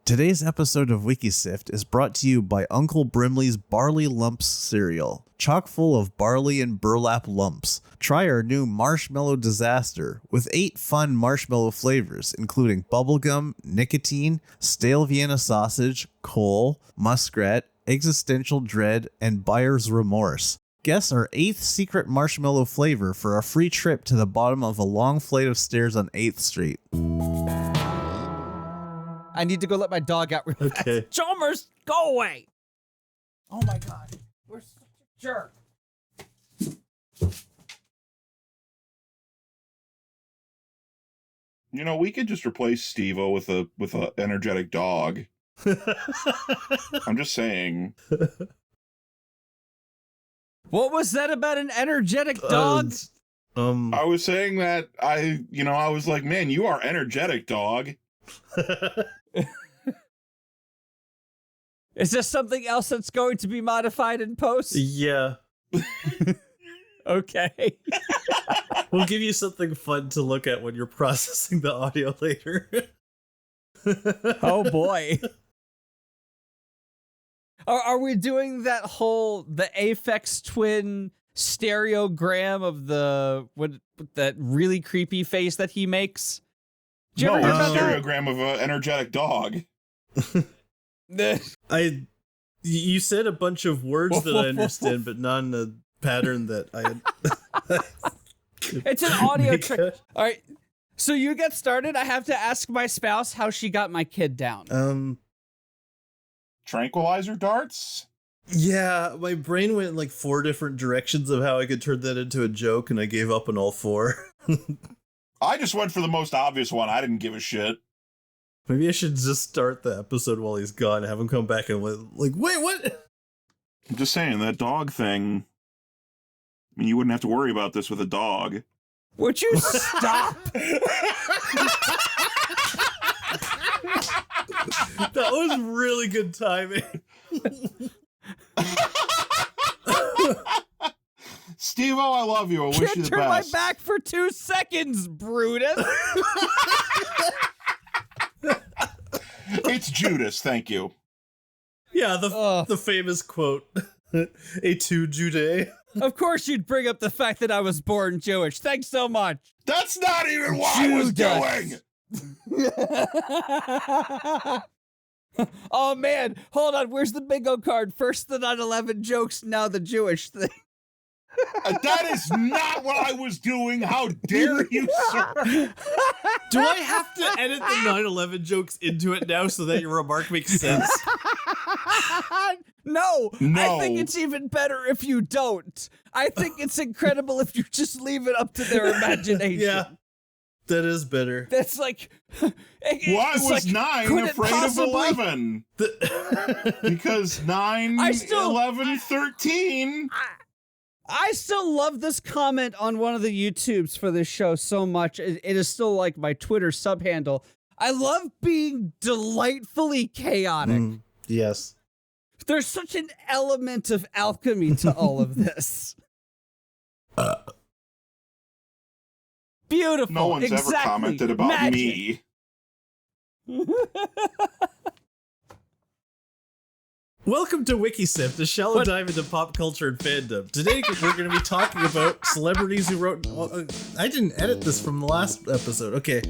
Today's episode of Wiki Sift is brought to you by Uncle Brimley's Barley Lumps cereal, chock full of barley and burlap lumps. Try our new Marshmallow Disaster with 8 fun marshmallow flavors, including bubblegum, nicotine, stale Vienna sausage, coal, muskrat, existential dread, and buyer's remorse. Guess our 8th secret marshmallow flavor for a free trip to the bottom of a long flight of stairs on 8th Street. I need to go let my dog out real fast. Chalmers, go away! Oh my god, we're such a jerk. You know, we could just replace Stevo with a energetic dog. I'm just saying. What was that about an energetic dog? I was saying that I was like, man, you are energetic, dog. Is this something else that's going to be modified in post? Yeah. Okay. We'll give you something fun to look at when you're processing the audio later. Oh boy. Are we doing the Aphex Twin stereogram of that really creepy face that he makes? Did you ever hear about that? Stereogram of an energetic dog. You said a bunch of words that I understand, but not in a pattern that I. It's an audio trick. All right, so you get started. I have to ask my spouse how she got my kid down. Tranquilizer darts? Yeah, my brain went in like 4 different directions of how I could turn that into a joke, and I gave up on all 4. I just went for the most obvious one. I didn't give a shit. Maybe I should just start the episode while he's gone and have him come back and like, wait, what? I'm just saying, that dog thing. I mean, you wouldn't have to worry about this with a dog. Would you stop? That was really good timing. Stevo, I love you. I wish you the best. Turn my back for 2 seconds, Brutus. It's Judas, thank you. Yeah, the famous quote. Et tu, Jude? Of course you'd bring up the fact that I was born Jewish. Thanks so much. That's not even what I was doing! Oh man, hold on, where's the bingo card? First the 9/11 jokes, now the Jewish thing. That is not what I was doing. How dare you, sir? Do I have to edit the 9/11 jokes into it now so that your remark makes sense? No, I think it's even better if you don't. I think it's incredible if you just leave it up to their imagination. Yeah, that is better. That's like... Why was 9 afraid of 11? Because 9, 11, 13... I still love this comment on one of the YouTubes for this show so much. It is still like my Twitter sub handle. I love being delightfully chaotic. Yes. There's such an element of alchemy to all of this. Beautiful. No one's ever commented about magic. me. Welcome to Wiki Sift, a shallow dive into pop culture and fandom. Today we're going to be talking about celebrities who wrote... I didn't edit this from the last episode. Okay.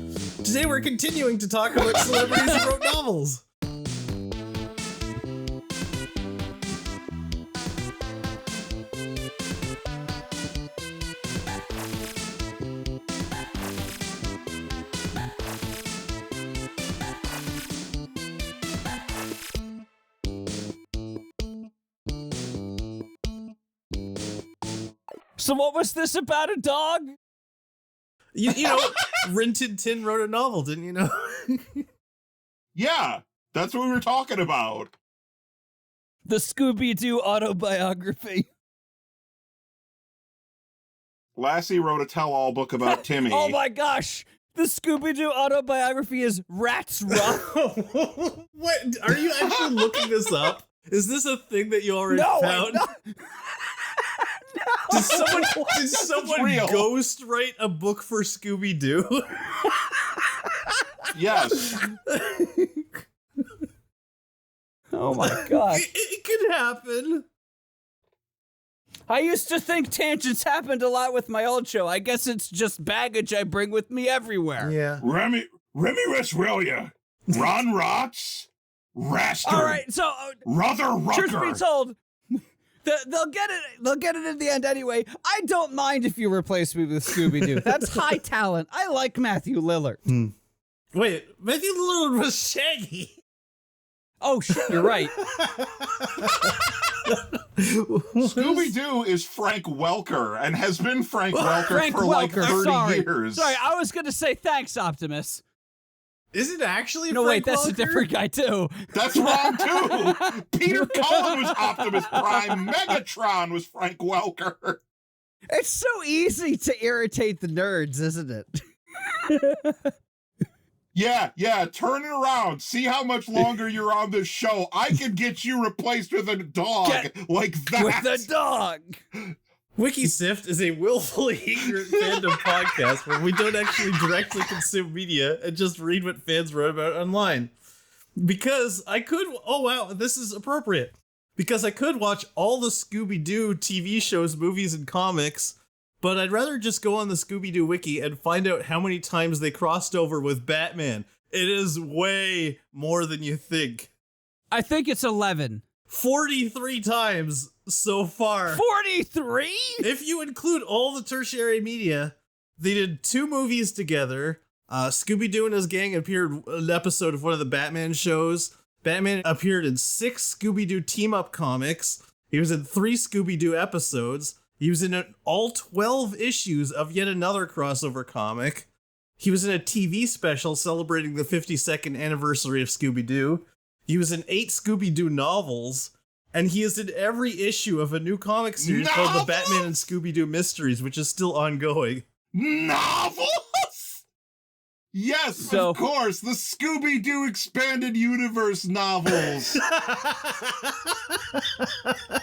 Today we're continuing to talk about celebrities who wrote novels. So what was this about a dog? You know, Rin Tin Tin wrote a novel, didn't you know? Yeah, that's what we were talking about. The Scooby-Doo autobiography. Lassie wrote a tell-all book about Timmy. Oh my gosh! The Scooby-Doo autobiography is Rats Rough. What? Are you actually looking this up? Is this a thing that you already found? No. Did someone ghost write a book for Scooby-Doo? Yes. Oh my god. It could happen. I used to think tangents happened a lot with my old show. I guess it's just baggage I bring with me everywhere. Yeah. Remy Resrelia, Ron Rotz, Raster. All right, so Ruther Rucker. truth be told, they'll get it. They'll get it in the end anyway. I don't mind if you replace me with Scooby-Doo. That's high talent. I like Matthew Lillard. Wait, Matthew Lillard was Shaggy. Oh shit, you're right. Scooby-Doo is Frank Welker and has been Frank Welker Frank for like 30 years. Sorry, I was gonna say thanks, Optimus. Is it actually No, Frank wait, that's Welker? a different guy too. That's wrong too. Peter Cullen was Optimus Prime. Megatron was Frank Welker. It's so easy to irritate the nerds, isn't it? Yeah, turn it around. See how much longer you're on this show. I can get you replaced with a dog like that. With a dog. Wiki Sift is a willfully ignorant fandom podcast where we don't actually directly consume media and just read what fans wrote about online. Because I could, oh wow, this is appropriate. Because I could watch all the Scooby-Doo TV shows, movies, and comics, but I'd rather just go on the Scooby-Doo wiki and find out how many times they crossed over with Batman. It is way more than you think. I think it's 11. 43 times so far. 43? If you include all the tertiary media, they did 2 movies together. Scooby-Doo and his gang appeared in an episode of one of the Batman shows. Batman appeared in 6 Scooby-Doo team-up comics. He was in 3 Scooby-Doo episodes. He was in all 12 issues of yet another crossover comic. He was in a TV special celebrating the 52nd anniversary of Scooby-Doo. He was in 8 Scooby-Doo novels. And he is in every issue of a new comic series called The Batman and Scooby-Doo Mysteries, which is still ongoing. Novels? Yes, of course, the Scooby-Doo Expanded Universe novels.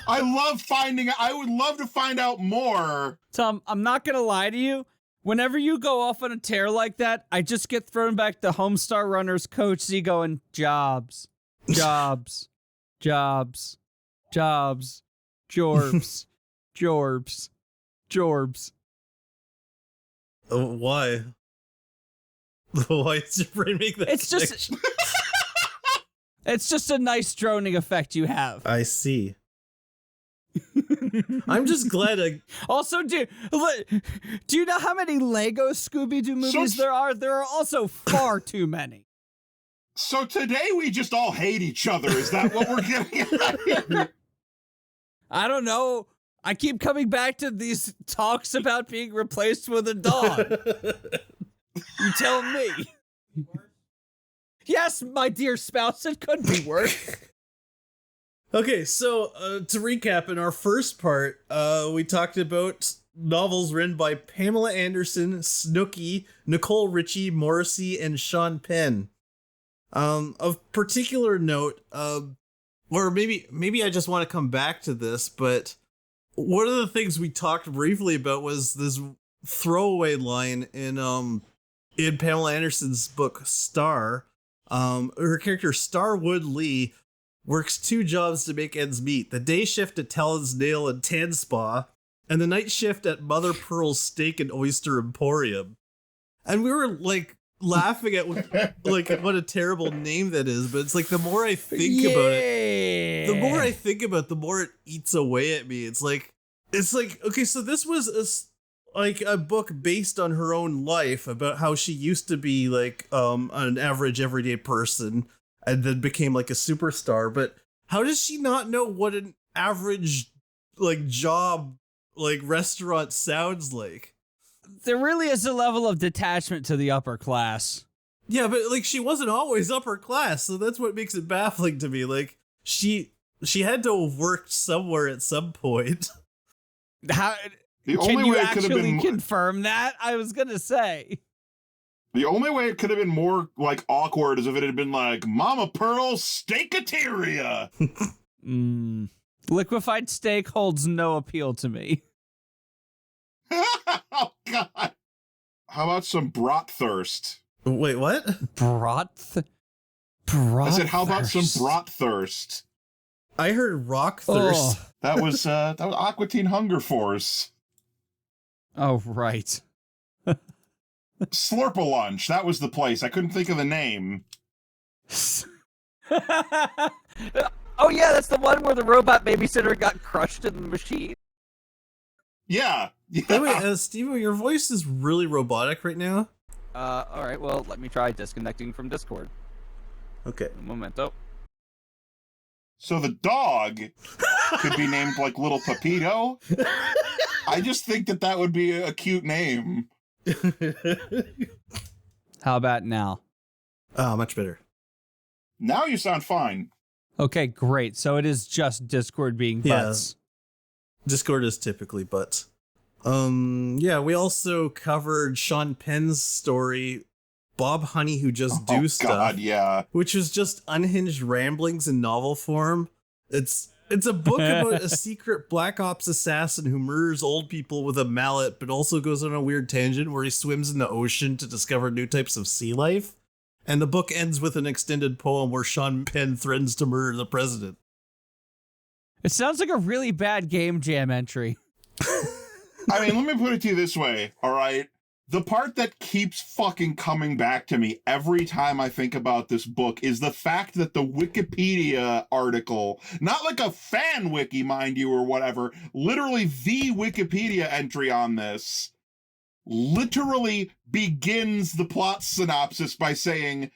I would love to find out more. Tom, I'm not gonna lie to you. Whenever you go off on a tear like that, I just get thrown back to Homestar Runner's Coach Z going, jobs, jobs, jobs, jobs, jorbs, jorbs, jorbs. Why? Why does your brain make that connection? It's just a nice droning effect you have. I see. I'm just glad Also, do you know how many Lego Scooby-Doo movies there are? There are also far too many. So today we just all hate each other. Is that what we're getting at here? I don't know. I keep coming back to these talks about being replaced with a dog. You tell me. Yes, my dear spouse, it could be worse. Okay, so to recap, in our first part, we talked about novels written by Pamela Anderson, Snooki, Nicole Richie, Morrissey, and Sean Penn. Of particular note, or maybe I just want to come back to this, but one of the things we talked briefly about was this throwaway line in Pamela Anderson's book Star. Her character Starwood Lee works 2 jobs to make ends meet: the day shift at Talon's Nail and Tan Spa, and the night shift at Mother Pearl's Steak and Oyster Emporium. And we were like laughing at what a terrible name that is, but it's like the more I think about it, the more it eats away at me. It's like okay, so this was a book based on her own life about how she used to be like an average everyday person and then became like a superstar. But how does she not know what an average like job like restaurant sounds like? There really is a level of detachment to the upper class. Yeah, but like she wasn't always upper class, so that's what makes it baffling to me. Like she had to have worked somewhere at some point. How can you actually confirm that? I was gonna say. The only way it could have been more like awkward is if it had been like Mama Pearl Steakateria. Liquefied steak holds no appeal to me. Oh God! How about some bratwurst? Wait, what? Broth? I said, how about some bratwurst? I heard Rock Thirst. Oh, That was Aqua Teen Hunger Force. oh right. Slurp-a-Lunch, that was the place. I couldn't think of the name. Oh yeah, that's the one where the robot babysitter got crushed in the machine. Yeah. By the way, Stevo, your voice is really robotic right now. All right, well, let me try disconnecting from Discord. Okay. Un momento. So the dog could be named like Little Pepito. I just think that would be a cute name. How about now? Much better. Now you sound fine. Okay, great. So it is just Discord being butts. Discord is typically butts. Yeah, we also covered Sean Penn's story, Bob Honey Who Just Do Stuff. God, yeah. Which was just unhinged ramblings in novel form. It's a book about a secret Black Ops assassin who murders old people with a mallet, but also goes on a weird tangent where he swims in the ocean to discover new types of sea life. And the book ends with an extended poem where Sean Penn threatens to murder the president. It sounds like a really bad Game Jam entry. I mean, let me put it to you this way, all right? The part that keeps fucking coming back to me every time I think about this book is the fact that the Wikipedia article, not like a fan wiki, mind you, or whatever, literally the Wikipedia entry on this, literally begins the plot synopsis by saying,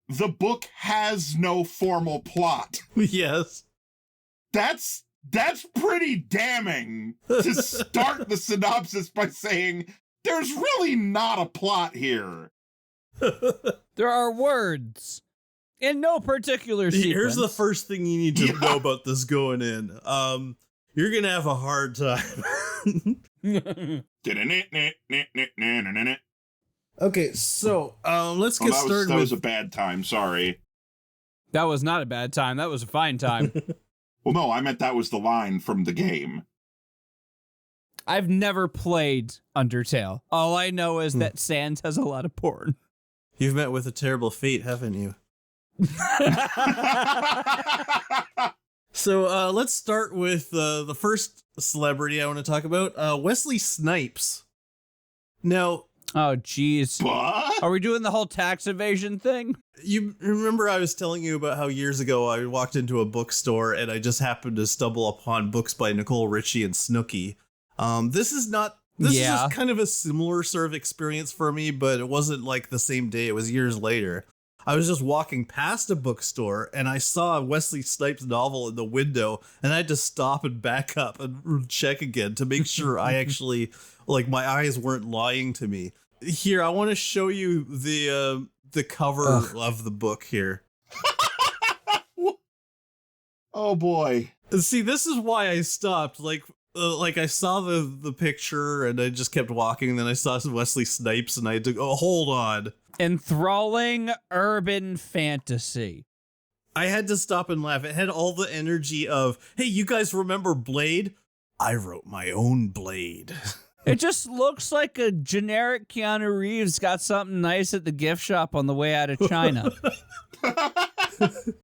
the book has no formal plot. Yes. That's pretty damning to start the synopsis by saying, there's really not a plot here. There are words in no particular sequence. Here's the first thing you need to know about this going in. You're gonna have a hard time. Okay, so let's get started. That was a bad time, sorry. That was not a bad time. That was a fine time. Well, no, I meant that was the line from the game. I've never played Undertale. All I know is that Sans has a lot of porn. You've met with a terrible fate, haven't you? So let's start with the first celebrity I want to talk about, Wesley Snipes. Now, oh, jeez. What? Are we doing the whole tax evasion thing? you remember I was telling you about how years ago I walked into a bookstore and I just happened to stumble upon books by Nicole Richie and Snooki. This is just kind of a similar sort of experience for me, but it wasn't like the same day. It was years later. I was just walking past a bookstore and I saw a Wesley Snipes novel in the window and I had to stop and back up and check again to make sure I actually, like, my eyes weren't lying to me. Here, I want to show you the cover of the book here. Oh boy. See, this is why I stopped. Like I saw the picture and I just kept walking, and then I saw some Wesley Snipes and I had to go, hold on. Enthralling urban fantasy. I had to stop and laugh. It had all the energy of, hey, you guys remember Blade? I wrote my own Blade. It just looks like a generic Keanu Reeves got something nice at the gift shop on the way out of China.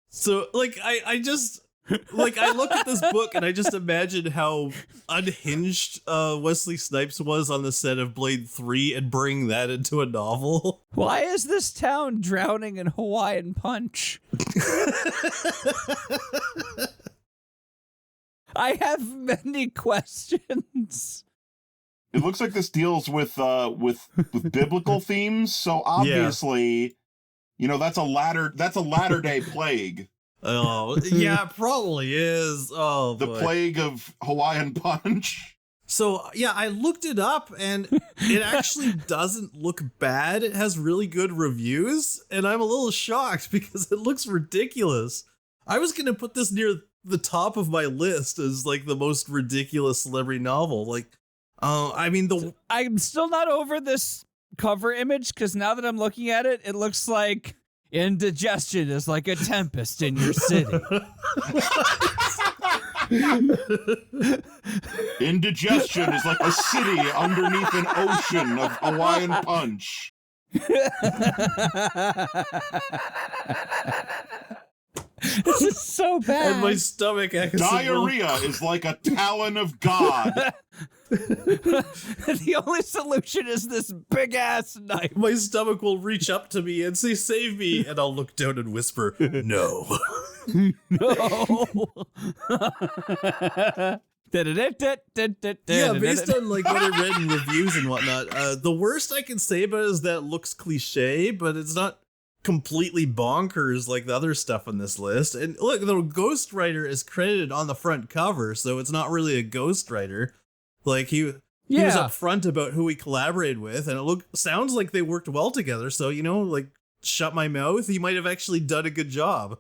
So, like, I just... Like, I look at this book and I just imagine how unhinged Wesley Snipes was on the set of Blade 3 and bring that into a novel. Why is this town drowning in Hawaiian Punch? I have many questions. It looks like this deals with biblical themes, so obviously, you know, that's a latter-day plague. Oh, yeah, probably is. Oh, the boy. plague of Hawaiian Punch. So, yeah, I looked it up, and it actually doesn't look bad. It has really good reviews, and I'm a little shocked because it looks ridiculous. I was going to put this near the top of my list as, like, the most ridiculous celebrity novel. Like, I mean, I'm still not over this cover image, because now that I'm looking at it, it looks like indigestion is like a tempest in your city. Indigestion is like a city underneath an ocean of Hawaiian Punch. This is so bad. And my stomach acts Diarrhea is like a talon of God. The only solution is this big ass knife. My stomach will reach up to me and say, "Save me," and I'll look down and whisper, "No." No. Yeah, based on like what I read in reviews and whatnot, the worst I can say about it is that it looks cliche, but it's not completely bonkers like the other stuff on this list. And look, the ghostwriter is credited on the front cover, so it's not really a ghostwriter. Like he was upfront about who he collaborated with, and it sounds like they worked well together. So like shut my mouth. He might have actually done a good job.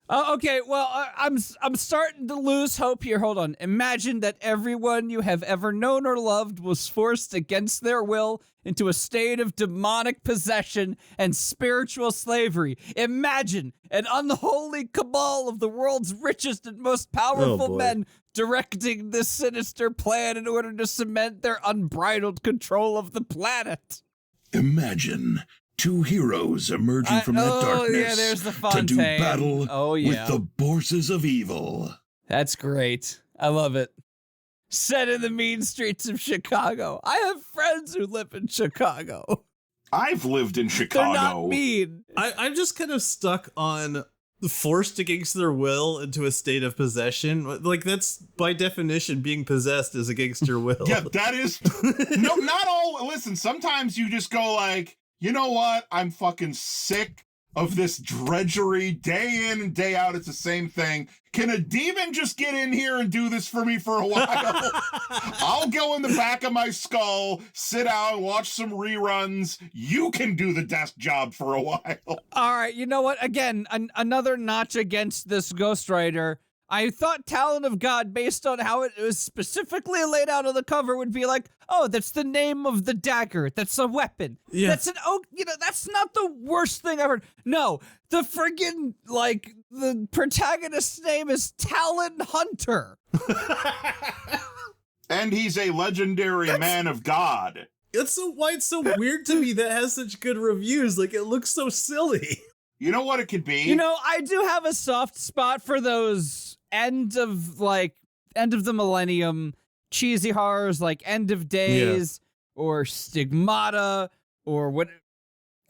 Okay, well, I'm starting to lose hope here. Hold on. Imagine that everyone you have ever known or loved was forced against their will into a state of demonic possession and spiritual slavery. Imagine an unholy cabal of the world's richest and most powerful men directing this sinister plan in order to cement their unbridled control of the planet. Imagine two heroes emerging from that darkness there's the to do battle with the forces of evil. That's great. I love it. Set in the mean streets of Chicago. I have friends who live in Chicago. I've lived in Chicago. They're not mean. I'm just kind of stuck on forced against their will into a state of possession. Like, that's by definition being possessed is against your will. Yeah, that is. No, not all. Listen, sometimes you just go like, you know what? I'm fucking sick of this drudgery day in and day out. It's the same thing. Can a demon just get in here and do this for me for a while? I'll go in the back of my skull, sit down, watch some reruns. You can do the desk job for a while. All right, you know what? Again, another notch against this ghostwriter. I thought Talon of God, based on how it was specifically laid out on the cover, would be like, oh, that's the name of the dagger. That's a weapon. Yeah. That's that's not the worst thing I've heard. No, the friggin', the protagonist's name is Talon Hunter. And he's a legendary man of God. That's why it's so weird to me that has such good reviews. Like, it looks so silly. You know what it could be? I do have a soft spot for those end of the millennium cheesy horrors like End of Days or Stigmata or what.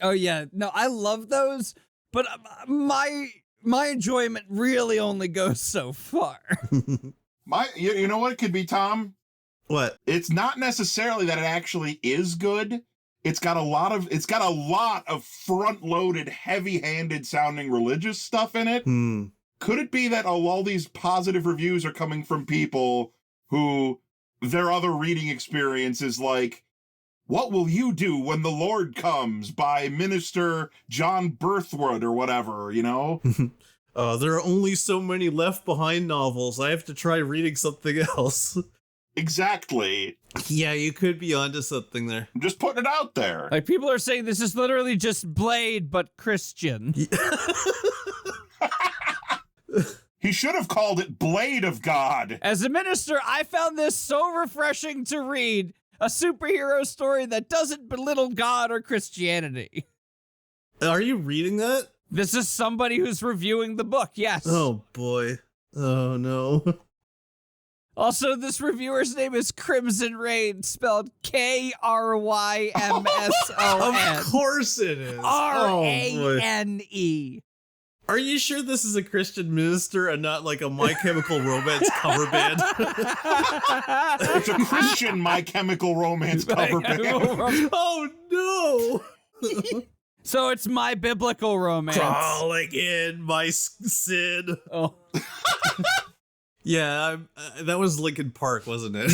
Oh yeah, no, I love those, but my enjoyment really only goes so far. You know what it could be, Tom? What? It's not necessarily that it actually is good. It's got a lot of front-loaded, heavy-handed sounding religious stuff in it. Could it be that all these positive reviews are coming from people who their other reading experience is like, What Will You Do When the Lord Comes by Minister John Birthwood or whatever, There are only so many Left Behind novels. I have to try reading something else. Exactly. Yeah, you could be onto something there. I'm just putting it out there. Like, people are saying this is literally just Blade, but Christian. He should have called it Blade of God. As a minister, I found this so refreshing to read. A superhero story that doesn't belittle God or Christianity. Are you reading that? This is somebody who's reviewing the book, yes. Oh, boy. Oh, no. Also, this reviewer's name is Crimson Rain, spelled Krymson. Of course it is. Rane. Are you sure this is a Christian minister and not like a My Chemical Romance cover band? It's a Christian My Chemical Romance cover band. Oh, no. So it's My Biblical Romance. Crawling in my sin. Oh. Yeah, that was Linkin Park, wasn't it?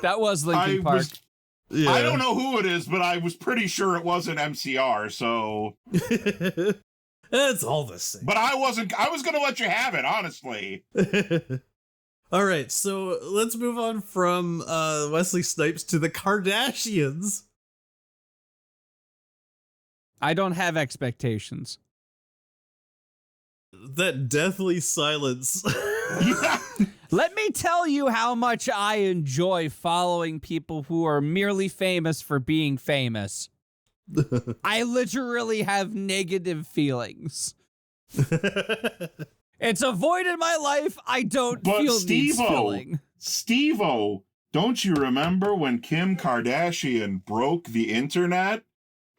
That was Linkin Park. Yeah. I don't know who it is, but I was pretty sure it wasn't MCR, so... It's all the same. But I was going to let you have it, honestly. All right, so let's move on from Wesley Snipes to the Kardashians. I don't have expectations. That deathly silence. Let me tell you how much I enjoy following people who are merely famous for being famous. I literally have negative feelings. It's a void in my life I don't feel needs filling. Stevo, don't you remember when Kim Kardashian broke the internet?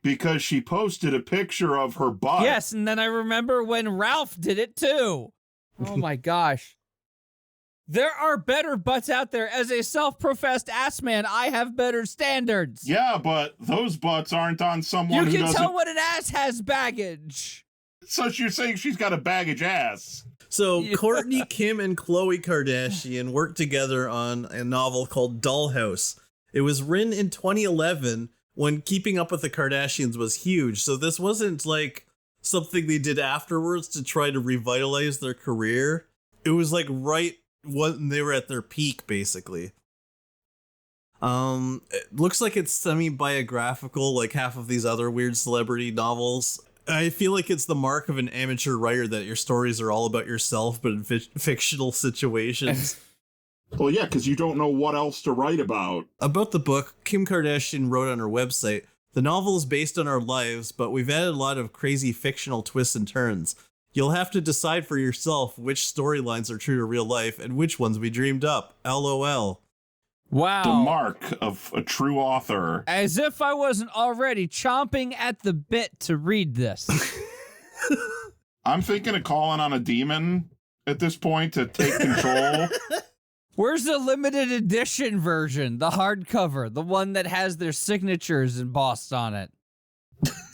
Because she posted a picture of her butt. Yes, and then I remember when Ralph did it too. Oh my gosh. There are better butts out there. As a self-professed ass man, I have better standards. Yeah, but those butts aren't on someone who You doesn't... can tell when an ass has baggage. So you're saying she's got a baggage ass. So Kourtney, Kim, and Khloe Kardashian worked together on a novel called Dollhouse. It was written in 2011 when Keeping Up with the Kardashians was huge. So this wasn't like something they did afterwards to try to revitalize their career. It was like right when they were at their peak, basically. It looks like it's semi-biographical, like half of these other weird celebrity novels. I feel like it's the mark of an amateur writer that your stories are all about yourself, but in fictional situations. Well, yeah, because you don't know what else to write about. About the book, Kim Kardashian wrote on her website, "The novel is based on our lives, but we've added a lot of crazy fictional twists and turns. You'll have to decide for yourself which storylines are true to real life and which ones we dreamed up. LOL." Wow. The mark of a true author. As if I wasn't already chomping at the bit to read this. I'm thinking of calling on a demon at this point to take control. Where's the limited edition version? The hardcover, the one that has their signatures embossed on it.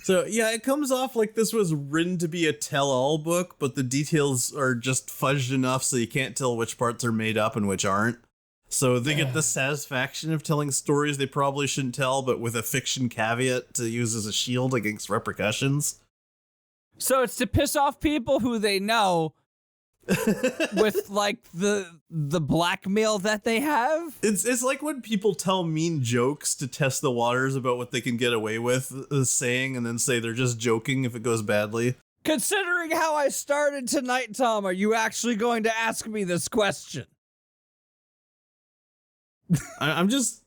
So, yeah, it comes off like this was written to be a tell-all book, but the details are just fudged enough so you can't tell which parts are made up and which aren't. So they get the satisfaction of telling stories they probably shouldn't tell, but with a fiction caveat to use as a shield against repercussions. So it's to piss off people who they know with, like, the blackmail that they have? It's like when people tell mean jokes to test the waters about what they can get away with saying, and then say they're just joking if it goes badly. Considering how I started tonight, Tom, are you actually going to ask me this question? I'm just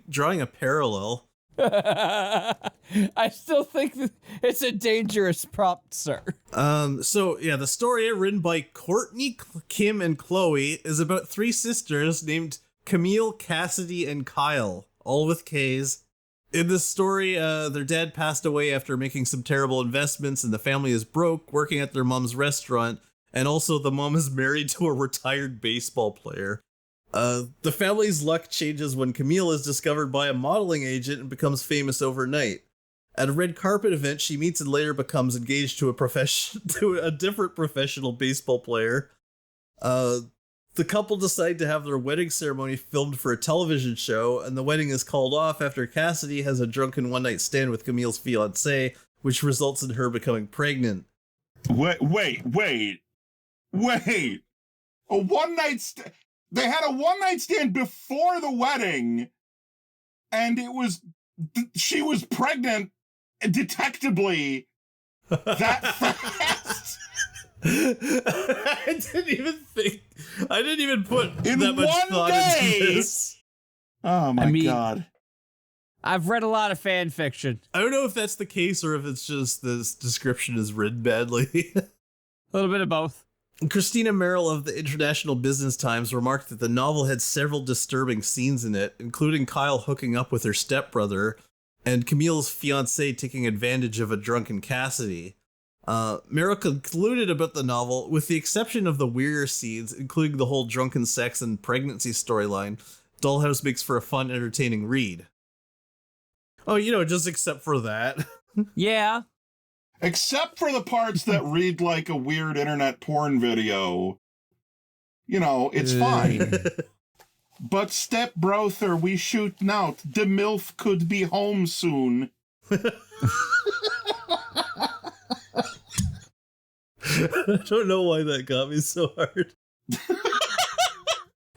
drawing a parallel. I still think that it's a dangerous prompt, sir. So yeah, the story written by Kourtney, Kim, and Khloe is about three sisters named Camille, Cassidy, and Kyle, all with K's. In this story, their dad passed away after making some terrible investments, and the family is broke, working at their mom's restaurant, and also the mom is married to a retired baseball player. The family's luck changes when Camille is discovered by a modeling agent and becomes famous overnight. At a red carpet event, she meets and later becomes engaged to a different professional baseball player. The couple decide to have their wedding ceremony filmed for a television show, and the wedding is called off after Cassidy has a drunken one-night stand with Camille's fiancé, which results in her becoming pregnant. Wait. A one-night stand? They had a one-night stand before the wedding, and she was pregnant detectably that fast. I didn't even put in that much one thought day. into this. Oh my God. I've read a lot of fan fiction. I don't know if that's the case or if it's just this description is written badly. A little bit of both. Christina Merrill of the International Business Times remarked that the novel had several disturbing scenes in it, including Kyle hooking up with her stepbrother and Camille's fiancé taking advantage of a drunken Cassidy. Merrill concluded about the novel, with the exception of the weirder scenes, including the whole drunken sex and pregnancy storyline, Dollhouse makes for a fun, entertaining read. Oh, just except for that. Yeah. Except for the parts that read like a weird internet porn video. It's fine. But stepbrother, we shootin' out. The MILF could be home soon. I don't know why that got me so hard.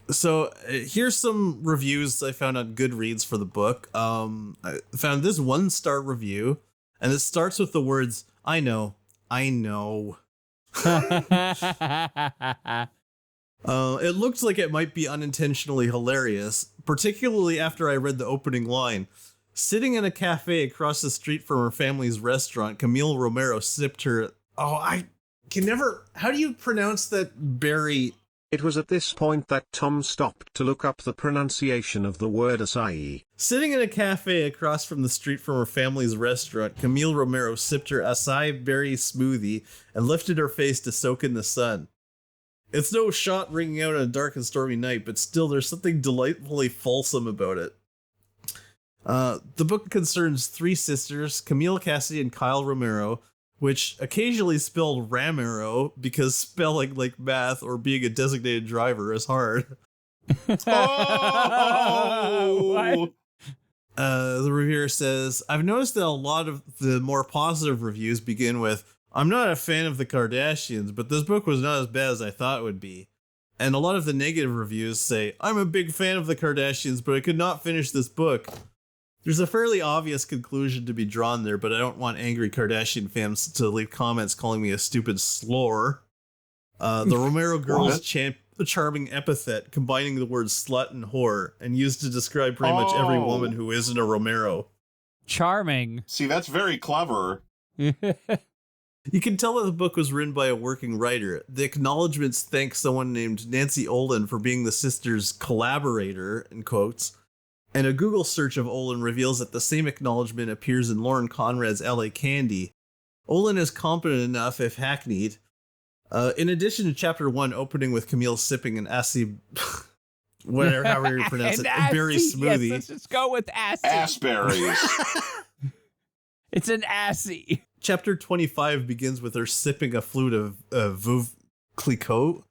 So here's some reviews I found on Goodreads for the book. I found this 1-star review, and it starts with the words, I know. It looked like it might be unintentionally hilarious, particularly after I read the opening line. Sitting in a cafe across the street from her family's restaurant, Camille Romero sipped her... can never... How do you pronounce that berry? It was at this point that Tom stopped to look up the pronunciation of the word acai. Sitting in a cafe across from the street from her family's restaurant, Camille Romero sipped her acai berry smoothie and lifted her face to soak in the sun. It's no shot ringing out on a dark and stormy night, but still there's something delightfully fulsome about it. The book concerns three sisters, Camille Cassidy and Kyle Romero, which occasionally spelled Ramero because spelling like math or being a designated driver is hard. Oh! The reviewer says, I've noticed that a lot of the more positive reviews begin with, I'm not a fan of the Kardashians, but this book was not as bad as I thought it would be. And a lot of the negative reviews say, I'm a big fan of the Kardashians, but I could not finish this book. There's a fairly obvious conclusion to be drawn there, but I don't want angry Kardashian fans to leave comments calling me a stupid slore. The Romero girls chant a charming epithet combining the words slut and whore and used to describe pretty much every woman who isn't a Romero. Charming. See, that's very clever. You can tell that the book was written by a working writer. The acknowledgements thank someone named Nancy Olin for being the sisters' collaborator, in quotes. And a Google search of Olin reveals that the same acknowledgement appears in Lauren Conrad's LA Candy. Olin is competent enough, if hackneyed. In addition to chapter 1 opening with Camille sipping an assy, whatever, however you pronounce it, berry smoothie. Yes, let's just go with assy. Assberries. It's an assy. Chapter 25 begins with her sipping a flute of Veuve Clicquot.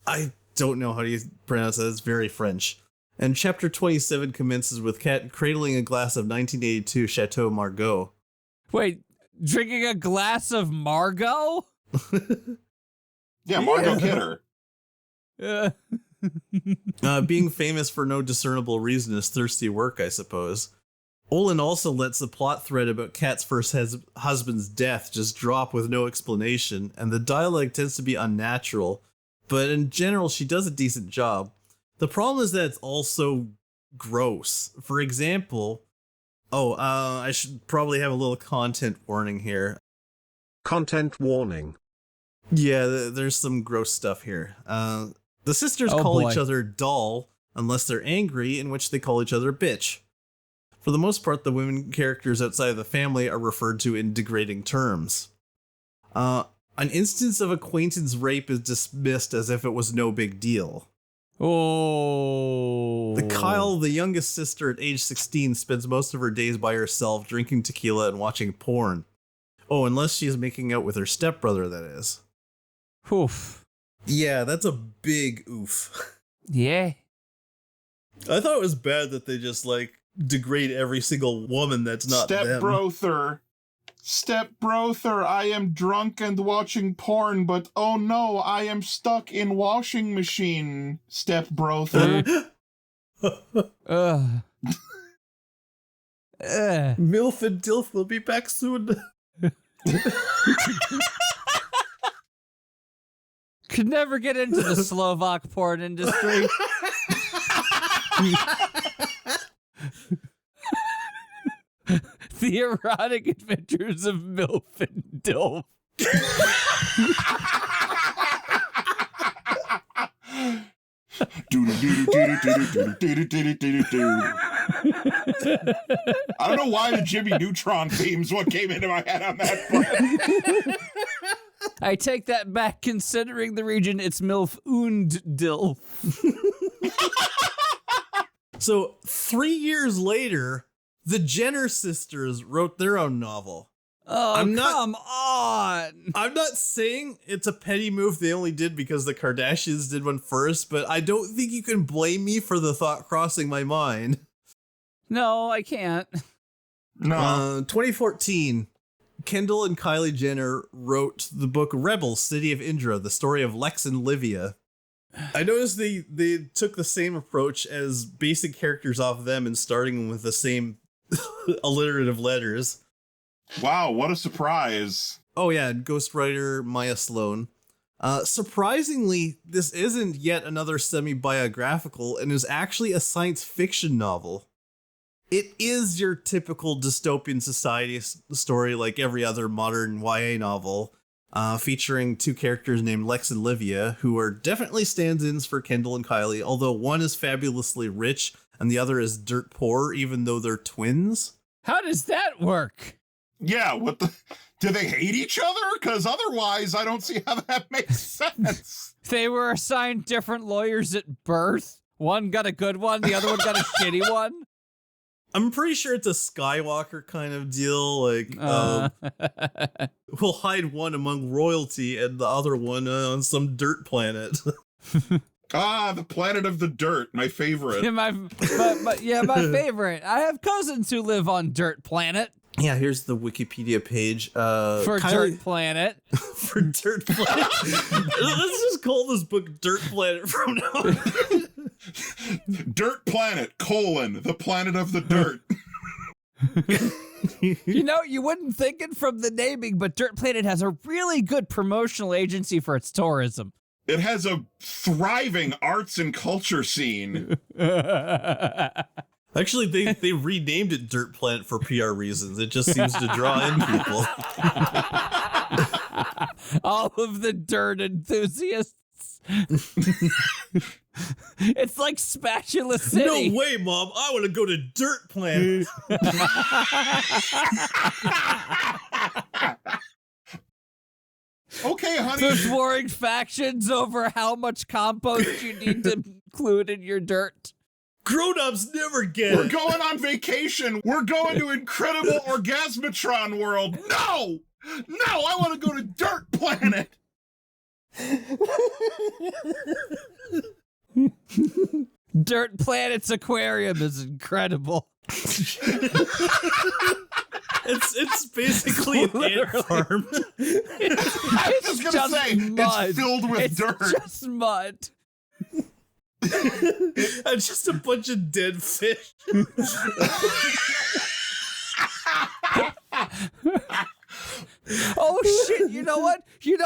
I don't know how to pronounce that. It's very French. And chapter 27 commences with Kat cradling a glass of 1982 Chateau Margaux. Wait, drinking a glass of Margot? Yeah, Margot Kidder. Being famous for no discernible reason is thirsty work, I suppose. Olin also lets the plot thread about Kat's first husband's death just drop with no explanation, and the dialogue tends to be unnatural, but in general she does a decent job. The problem is that it's also gross. For example, I should probably have a little content warning here. Content warning. Yeah, there's some gross stuff here. The sisters call each other doll unless they're angry, in which they call each other bitch. For the most part, the women characters outside of the family are referred to in degrading terms. An instance of acquaintance rape is dismissed as if it was no big deal. Oh. Kyle, the youngest sister at age 16, spends most of her days by herself drinking tequila and watching porn. Oh, unless she's making out with her stepbrother, that is. Oof. Yeah, that's a big oof. Yeah. I thought it was bad that they just, degrade every single woman that's not them. Stepbrother, I am drunk and watching porn, but oh no, I am stuck in washing machine. Stepbrother. MILF and DILF will be back soon. Could never get into the Slovak porn industry. The erotic adventures of MILF and DILF. I don't know why the Jimmy Neutron theme's what came into my head on that one. I take that back, considering the region it's MILF und DILF. So 3 years later, the Jenner sisters wrote their own novel. Oh, come on. I'm not saying it's a petty move they only did because the Kardashians did one first, but I don't think you can blame me for the thought crossing my mind. No, I can't. No. 2014, Kendall and Kylie Jenner wrote the book Rebels, City of Indra, the story of Lex and Livia. I noticed they took the same approach as basing characters off them and starting with the same alliterative letters. Wow, what a surprise. Oh yeah, ghostwriter Maya Sloan. Surprisingly, this isn't yet another semi-biographical and is actually a science fiction novel. It is your typical dystopian society story like every other modern YA novel. featuring two characters named Lex and Livia, who are definitely stand-ins for Kendall and Kylie, although one is fabulously rich and the other is dirt poor, even though they're twins. How does that work? Yeah, what the... Do they hate each other? Because otherwise, I don't see how that makes sense. They were assigned different lawyers at birth. One got a good one, the other one got a shitty one. I'm pretty sure it's a Skywalker kind of deal. Like, we'll hide one among royalty and the other one on some dirt planet. The planet of the dirt, my favorite. my favorite. I have cousins who live on Dirt Planet. Yeah, here's the Wikipedia page. For Dirt Planet. For Dirt Planet. Let's just call this book Dirt Planet from now on. Dirt Planet, the planet of the dirt. You know, you wouldn't think it from the naming, but Dirt Planet has a really good promotional agency for its tourism. It has a thriving arts and culture scene. Actually, they renamed it Dirt Planet for PR reasons. It just seems to draw in people. All of the dirt enthusiasts. It's like Spatula City. No way, Mom. I want to go to Dirt Planet. Okay, honey. There's warring factions over how much compost you need to include in your dirt. Grown-ups never get We're it. going on vacation. We're going to incredible Orgasmatron world. No! No, I want to go to Dirt Planet. Dirt Planet's aquarium is incredible. It's basically an ant farm. I was just gonna say, mud. it's filled with It's dirt. just mud. And just a bunch of dead fish. Oh shit, you know what? You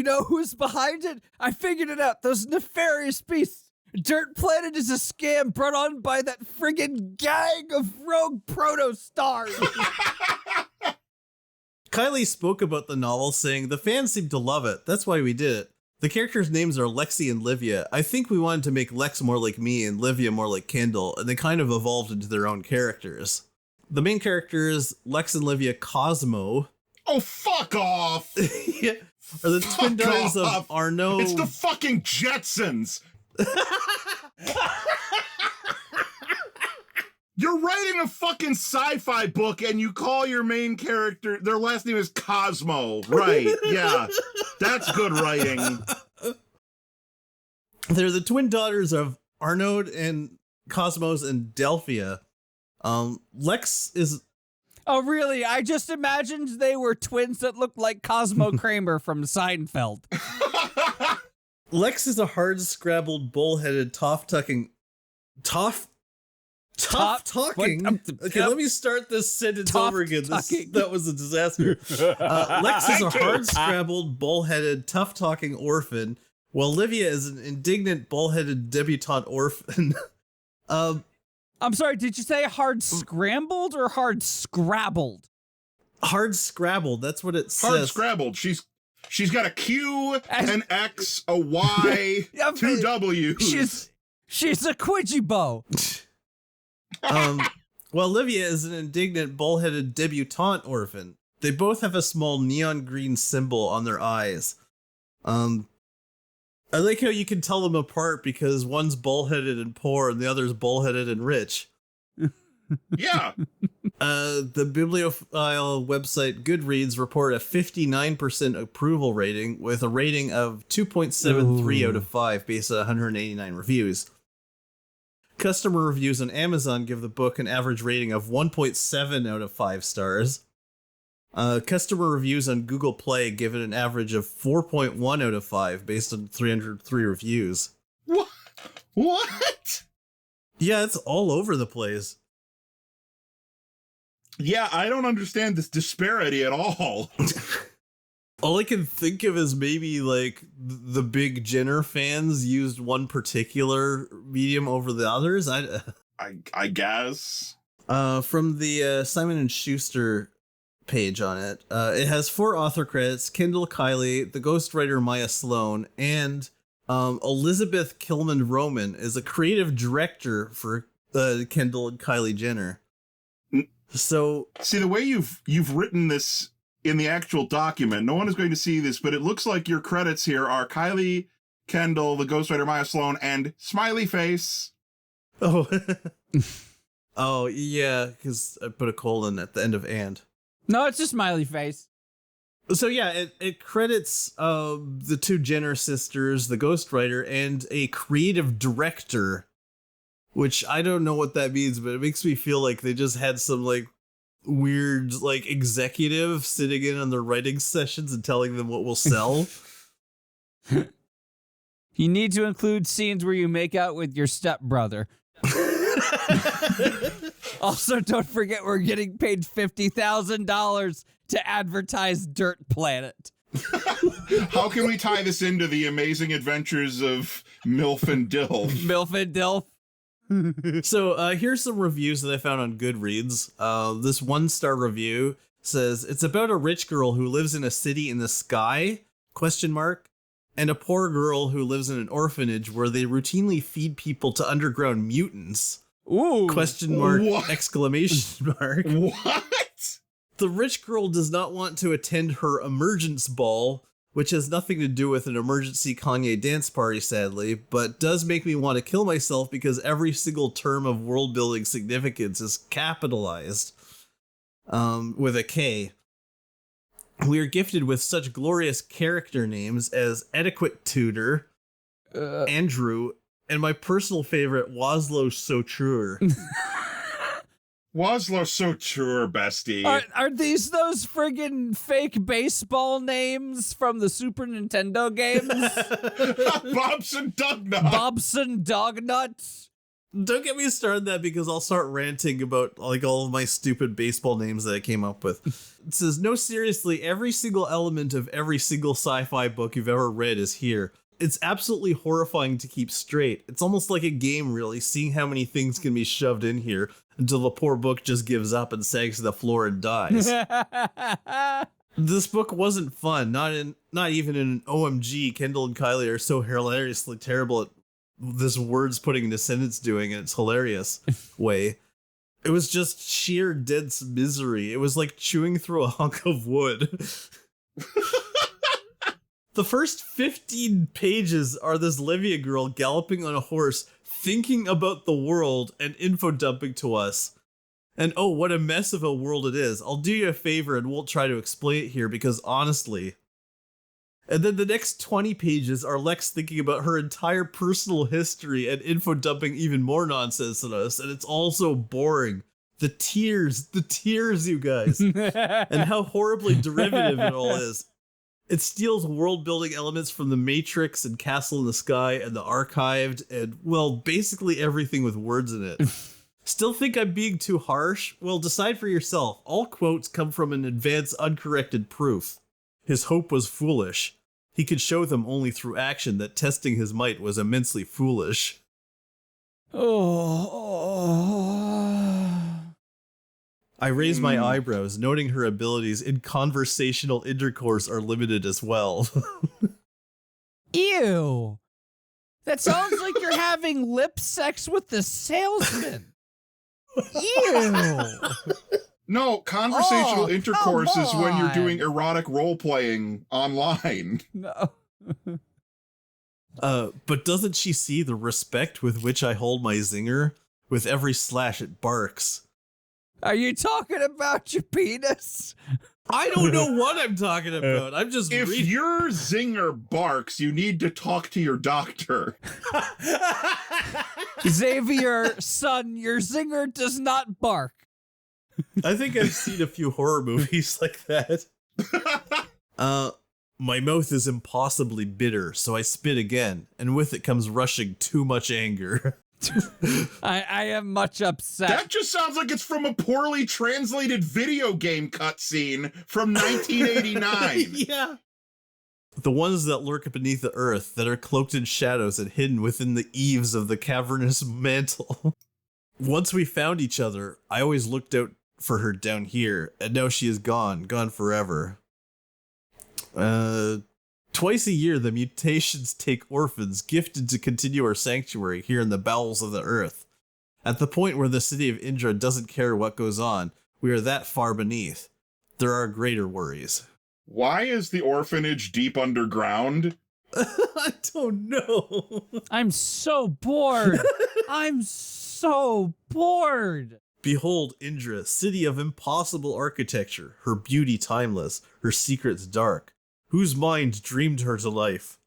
know who's behind it? I figured it out. Those nefarious beasts. Dirt Planet is a scam brought on by that friggin' gang of rogue proto-stars. Kylie spoke about the novel, saying, "The fans seem to love it. That's why we did it. The characters' names are Lexi and Livia. I think we wanted to make Lex more like me and Livia more like Kendall, and they kind of evolved into their own characters. The main characters, Lex and Livia Cosmo, Oh, fuck off. yeah, are the twin Fuck daughters of off. Arnaud. It's the fucking Jetsons. You're writing a fucking sci-fi book and you call your main character, their last name is Cosmo. Right, yeah. That's good writing. They're the twin daughters of Arnaud and Cosmos and Delphia. Lex is... Oh, really? I just imagined they were twins that looked like Cosmo Kramer from Seinfeld. Lex is a hard-scrabbled, bull-headed, tough-talking... Tough-talking? Okay, let me start this sentence over again. That was a disaster. Lex is a hard-scrabbled, bull-headed, tough-talking orphan, while Livia is an indignant, bull-headed debutante orphan. I'm sorry, did you say hard scrambled or hard scrabbled? Hard scrabbled, that's what it says. Hard scrabbled. She's got a Q, an X, a Y, two W's. She's a Quidgy-Bo. Well, Livia is an indignant, bull-headed debutante orphan. They both have a small neon green symbol on their eyes. I like how you can tell them apart because one's bull-headed and poor and the other's bull-headed and rich. Yeah. The bibliophile website Goodreads report a 59% approval rating with a rating of 2.73 out of 5 based on 189 reviews. Customer reviews on Amazon give the book an average rating of 1.7 out of 5 stars. Customer reviews on Google Play give it an average of 4.1 out of 5 based on 303 reviews. What? Yeah, it's all over the place. Yeah, I don't understand this disparity at all. All I can think of is maybe like the big Jenner fans used one particular medium over the others. I guess. From the Simon & Schuster page on it. It has 4 author credits: Kendall Kiley, the ghostwriter Maya Sloan, and Elizabeth Kilman Roman is a creative director for Kendall and Kylie Jenner. So see, the way you've written this in the actual document, no one is going to see this, but it looks like your credits here are Kylie, Kendall, the ghostwriter Maya Sloan, and smiley face. Oh, oh yeah, because I put a colon at the end of "and." No, it's a smiley face. So yeah, it credits the 2 Jenner sisters, the ghostwriter, and a creative director, which I don't know what that means, but it makes me feel like they just had some like weird like executive sitting in on their writing sessions and telling them what will sell. You need to include scenes where you make out with your stepbrother. Also, don't forget we're getting paid $50,000 to advertise Dirt Planet. How can we tie this into the amazing adventures of MILF and Dilf? MILF and Dilf. So here's some reviews that I found on Goodreads. This 1-star review says, it's about a rich girl who lives in a city in the sky, ? And a poor girl who lives in an orphanage where they routinely feed people to underground mutants. Ooh. ? What? ! What? The rich girl does not want to attend her emergence ball, which has nothing to do with an emergency Kanye dance party, sadly, but does make me want to kill myself because every single term of world-building significance is capitalized with a K. We are gifted with such glorious character names as Adequate Tutor, Andrew, and my personal favorite, Waslow Sautreur. Waslow Sautreur, bestie. Are these those friggin' fake baseball names from the Super Nintendo games? Bobson Dognut. Bobson Dognut? Don't get me started on that because I'll start ranting about like all of my stupid baseball names that I came up with. It says, no, seriously, every single element of every single sci-fi book you've ever read is here. It's absolutely horrifying to keep straight. It's almost like a game, really, seeing how many things can be shoved in here until the poor book just gives up and sags to the floor and dies. This book wasn't fun, not even in an OMG. Kendall and Kylie are so hilariously terrible at this words putting into sentence doing in its hilarious way. It was just sheer dense misery. It was like chewing through a hunk of wood. The first 15 pages are this Livia girl galloping on a horse, thinking about the world and info dumping to us. And oh, what a mess of a world it is. I'll do you a favor and won't try to explain it here because honestly. And then the next 20 pages are Lex thinking about her entire personal history and info dumping even more nonsense on us. And it's all so boring. The tears, you guys. And how horribly derivative it all is. It steals world-building elements from The Matrix and Castle in the Sky and The Archived and, well, basically everything with words in it. Still think I'm being too harsh? Well, decide for yourself. All quotes come from an advanced, uncorrected proof. His hope was foolish. He could show them only through action that testing his might was immensely foolish. I raise my eyebrows, noting her abilities in conversational intercourse are limited as well. Ew. That sounds like you're having lip sex with the salesman. Ew. No, conversational intercourse is when you're doing erotic role-playing online. No. But doesn't she see the respect with which I hold my zinger? With every slash it barks. Are you talking about your penis? I don't know what I'm talking about. I'm just If reading. your zinger barks, you need to talk to your doctor. Xavier, son, your zinger does not bark. I think I've seen a few horror movies like that. My mouth is impossibly bitter, so I spit again, and with it comes rushing too much anger. I am much upset. That just sounds like it's from a poorly translated video game cutscene from 1989. Yeah. The ones that lurk beneath the earth, that are cloaked in shadows and hidden within the eaves of the cavernous mantle. Once we found each other, I always looked out for her down here, and now she is gone forever. Twice a year, the mutations take orphans gifted to continue our sanctuary here in the bowels of the earth. At the point where the city of Indra doesn't care what goes on, we are that far beneath. There are greater worries. Why is the orphanage deep underground? I don't know. I'm so bored. I'm so bored. Behold Indra, city of impossible architecture, her beauty timeless, her secrets dark. Whose mind dreamed her to life?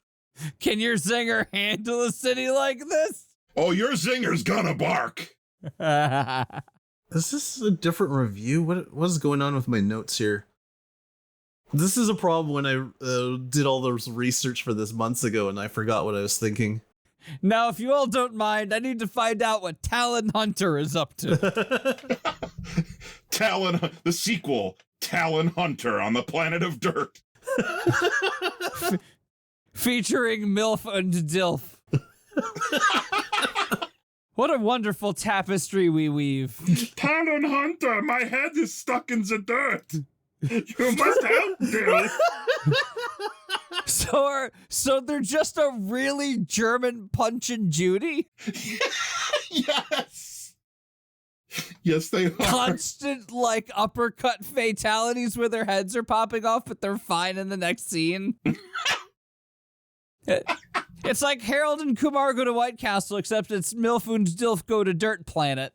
Can your zinger handle a city like this? Oh, your zinger's gonna bark. Is this a different review? What is going on with my notes here? This is a problem when I did all those research for this months ago and I forgot what I was thinking. Now, if you all don't mind, I need to find out what Talon Hunter is up to. The sequel, Talon Hunter on the planet of dirt. Featuring MILF and DILF. What a wonderful tapestry we weave. Talon Hunter, my head is stuck in the dirt. You must help me. So they're just a really German Punch and Judy? Yes. Yes, they are. Constant, like, uppercut fatalities where their heads are popping off, but they're fine in the next scene. It's like Harold and Kumar go to White Castle, except it's MILF and DILF go to Dirt Planet.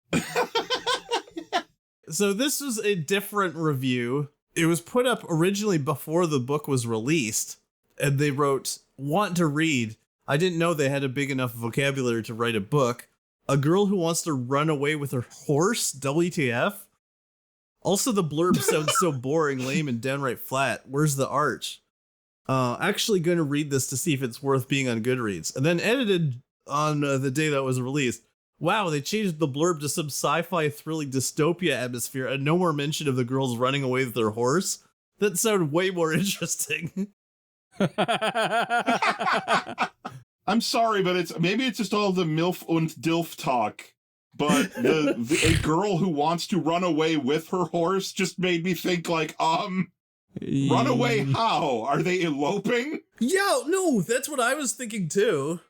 So this was a different review. It was put up originally before the book was released, and they wrote, "Want to read. I didn't know they had a big enough vocabulary to write a book. A girl who wants to run away with her horse? WTF? Also, the blurb sounds so boring, lame, and downright flat. Where's the art? Actually going to read this to see if it's worth being on Goodreads." And then edited on the day that was released. Wow, they changed the blurb to some sci-fi thrilling dystopia atmosphere and no more mention of the girls running away with their horse. That sounded way more interesting. I'm sorry, but maybe it's just all the MILF und DILF talk. But a girl who wants to run away with her horse just made me think like, run away how? Are they eloping? Yeah, no, that's what I was thinking too.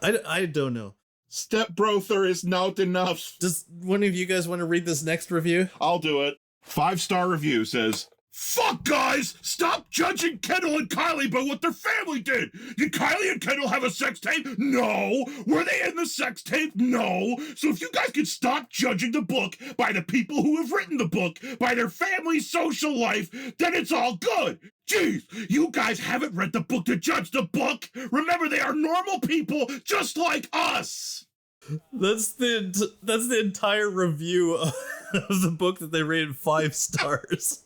I don't know. Stepbrother is not enough. Does one of you guys want to read this next review? I'll do it. 5-star review says, "Fuck, guys! Stop judging Kendall and Kylie by what their family did! Did Kylie and Kendall have a sex tape? No! Were they in the sex tape? No! So if you guys could stop judging the book by the people who have written the book, by their family's social life, then it's all good! Jeez, you guys haven't read the book to judge the book! Remember, they are normal people just like us!" That's the entire review of the book that they rated 5 stars.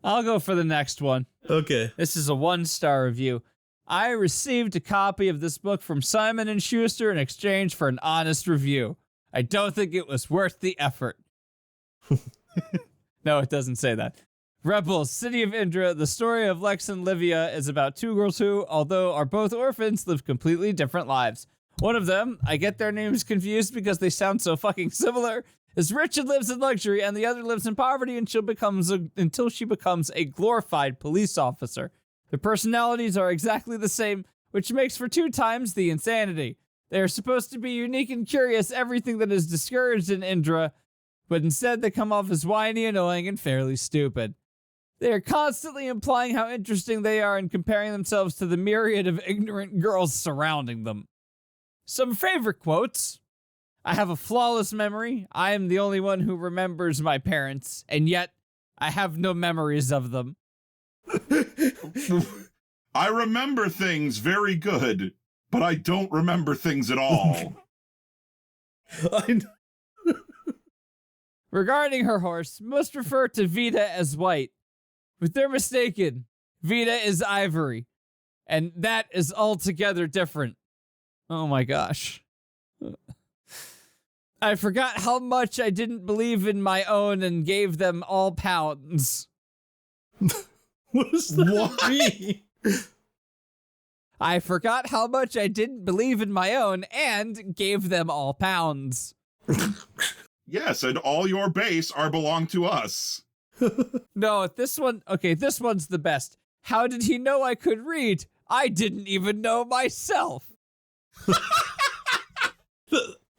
I'll go for the next one. Okay. This is a 1-star review. I received a copy of this book from Simon & Schuster in exchange for an honest review. I don't think it was worth the effort. No, it doesn't say that. Rebels, City of Indra, the story of Lex and Livia is about 2 girls who, although are both orphans, live completely different lives. One of them, I get their names confused because they sound so fucking similar, is rich and lives in luxury, and the other lives in poverty until she becomes a glorified police officer. Their personalities are exactly the same, which makes for 2 times the insanity. They are supposed to be unique and curious, everything that is discouraged in Indra, but instead they come off as whiny, annoying, and fairly stupid. They are constantly implying how interesting they are and comparing themselves to the myriad of ignorant girls surrounding them. Some favorite quotes. "I have a flawless memory. I am the only one who remembers my parents, and yet I have no memories of them." "I remember things very good, but I don't remember things at all." Regarding her horse, most refer to Vita as white. But they're mistaken. Vita is ivory. And that is altogether different. Oh my gosh. I forgot how much I didn't believe in my own and gave them all pounds. What does that mean? I forgot how much I didn't believe in my own and gave them all pounds. Yes, and all your base are belong to us. No, this one's the best. How did he know I could read? I didn't even know myself.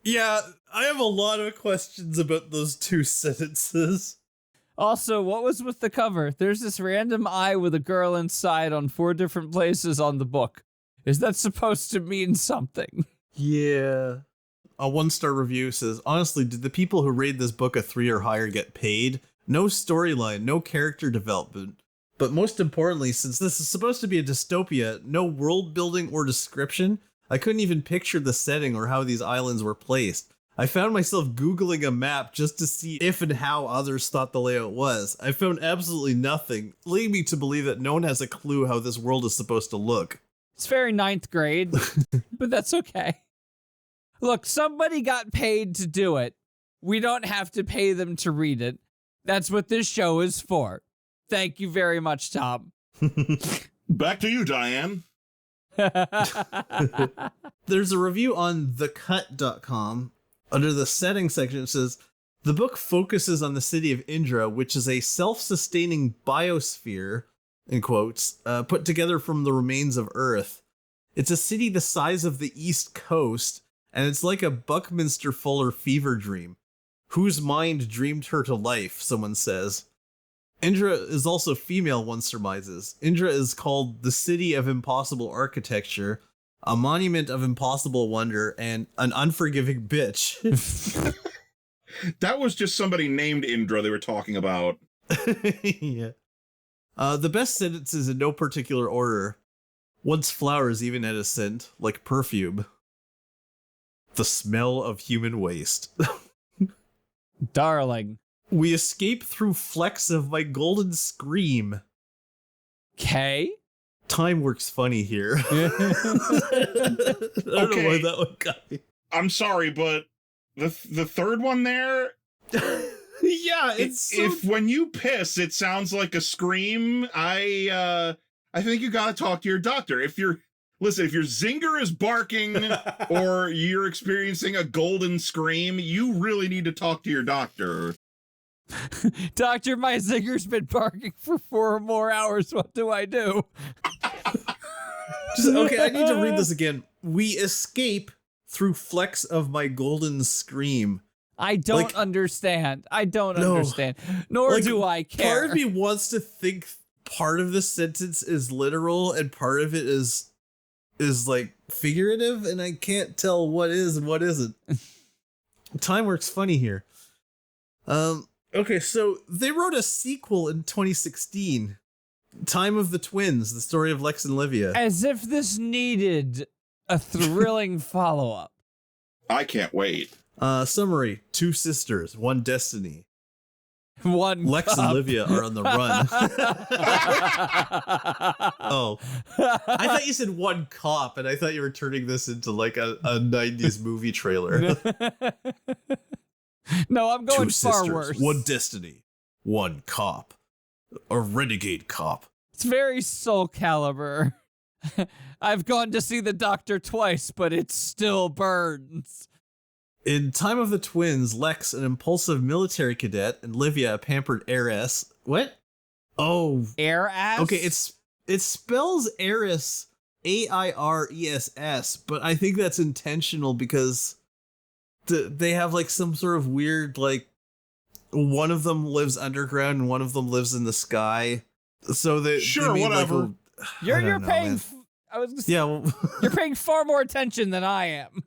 Yeah, I have a lot of questions about those two sentences. Also, what was with the cover? There's this random eye with a girl inside on 4 different places on the book. Is that supposed to mean something? Yeah. A 1-star review says, honestly, did the people who rate this book a 3 or higher get paid? No storyline, no character development. But most importantly, since this is supposed to be a dystopia, no world building or description. I couldn't even picture the setting or how these islands were placed. I found myself Googling a map just to see if and how others thought the layout was. I found absolutely nothing, leading me to believe that no one has a clue how this world is supposed to look. It's very 9th grade, but that's okay. Look, somebody got paid to do it. We don't have to pay them to read it. That's what this show is for. Thank you very much, Tom. Back to you, Diane. There's a review on thecut.com. Under the settings section, it says, the book focuses on the city of Indra, which is a self-sustaining biosphere, in quotes, put together from the remains of Earth. It's a city the size of the East Coast, and it's like a Buckminster Fuller fever dream. Whose mind dreamed her to life, someone says. Indra is also female, one surmises. Indra is called the City of Impossible Architecture, a monument of impossible wonder, and an unforgiving bitch. That was just somebody named Indra they were talking about. Yeah. The best sentences in no particular order. Once flowers even had a scent, like perfume. The smell of human waste. Darling. We escape through flecks of my golden scream. K? Time works funny here. I don't know why that one got me. I'm sorry, but the third one there, Yeah, it's if when you piss, it sounds like a scream. I think you gotta talk to your doctor. If your zinger is barking or you're experiencing a golden scream, you really need to talk to your doctor. Doctor, my zinger's been barking for 4 more hours. What do I do? Okay, I need to read this again. We escape through flecks of my golden scream. I don't understand. I don't understand. Nor do I care. Part of me wants to think part of this sentence is literal and part of it is like figurative, and I can't tell what is and what isn't. Time works funny here. Okay, so they wrote a sequel in 2016. Time of the Twins, the story of Lex and Livia. As if this needed a thrilling follow-up. I can't wait. Summary: 2 sisters, 1 destiny. One Lex cup. and Livia are on the run. Oh, I thought you said 1 cop, and I thought you were turning this into like a 90s movie trailer. No, I'm going 2 far sisters, worse. 1 destiny, 1 cop. A renegade cop. It's very Soul Calibur. I've gone to see the doctor twice, but it still burns. In Time of the Twins, Lex, an impulsive military cadet, and Livia, a pampered heiress. What? Oh. Air ass? Okay, it spells heiress AIRESS, but I think that's intentional because they have like some sort of weird, like, one of them lives underground and one of them lives in the sky. So they made whatever. Like You're know, paying. man. I was gonna say, Yeah, well, you're paying far more attention than I am.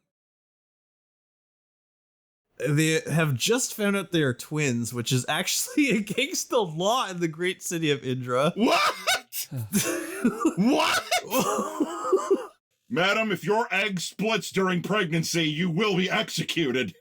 they have just found out they are twins, which is actually against the law in the great city of Indra. What? What? Madam, if your egg splits during pregnancy, you will be executed.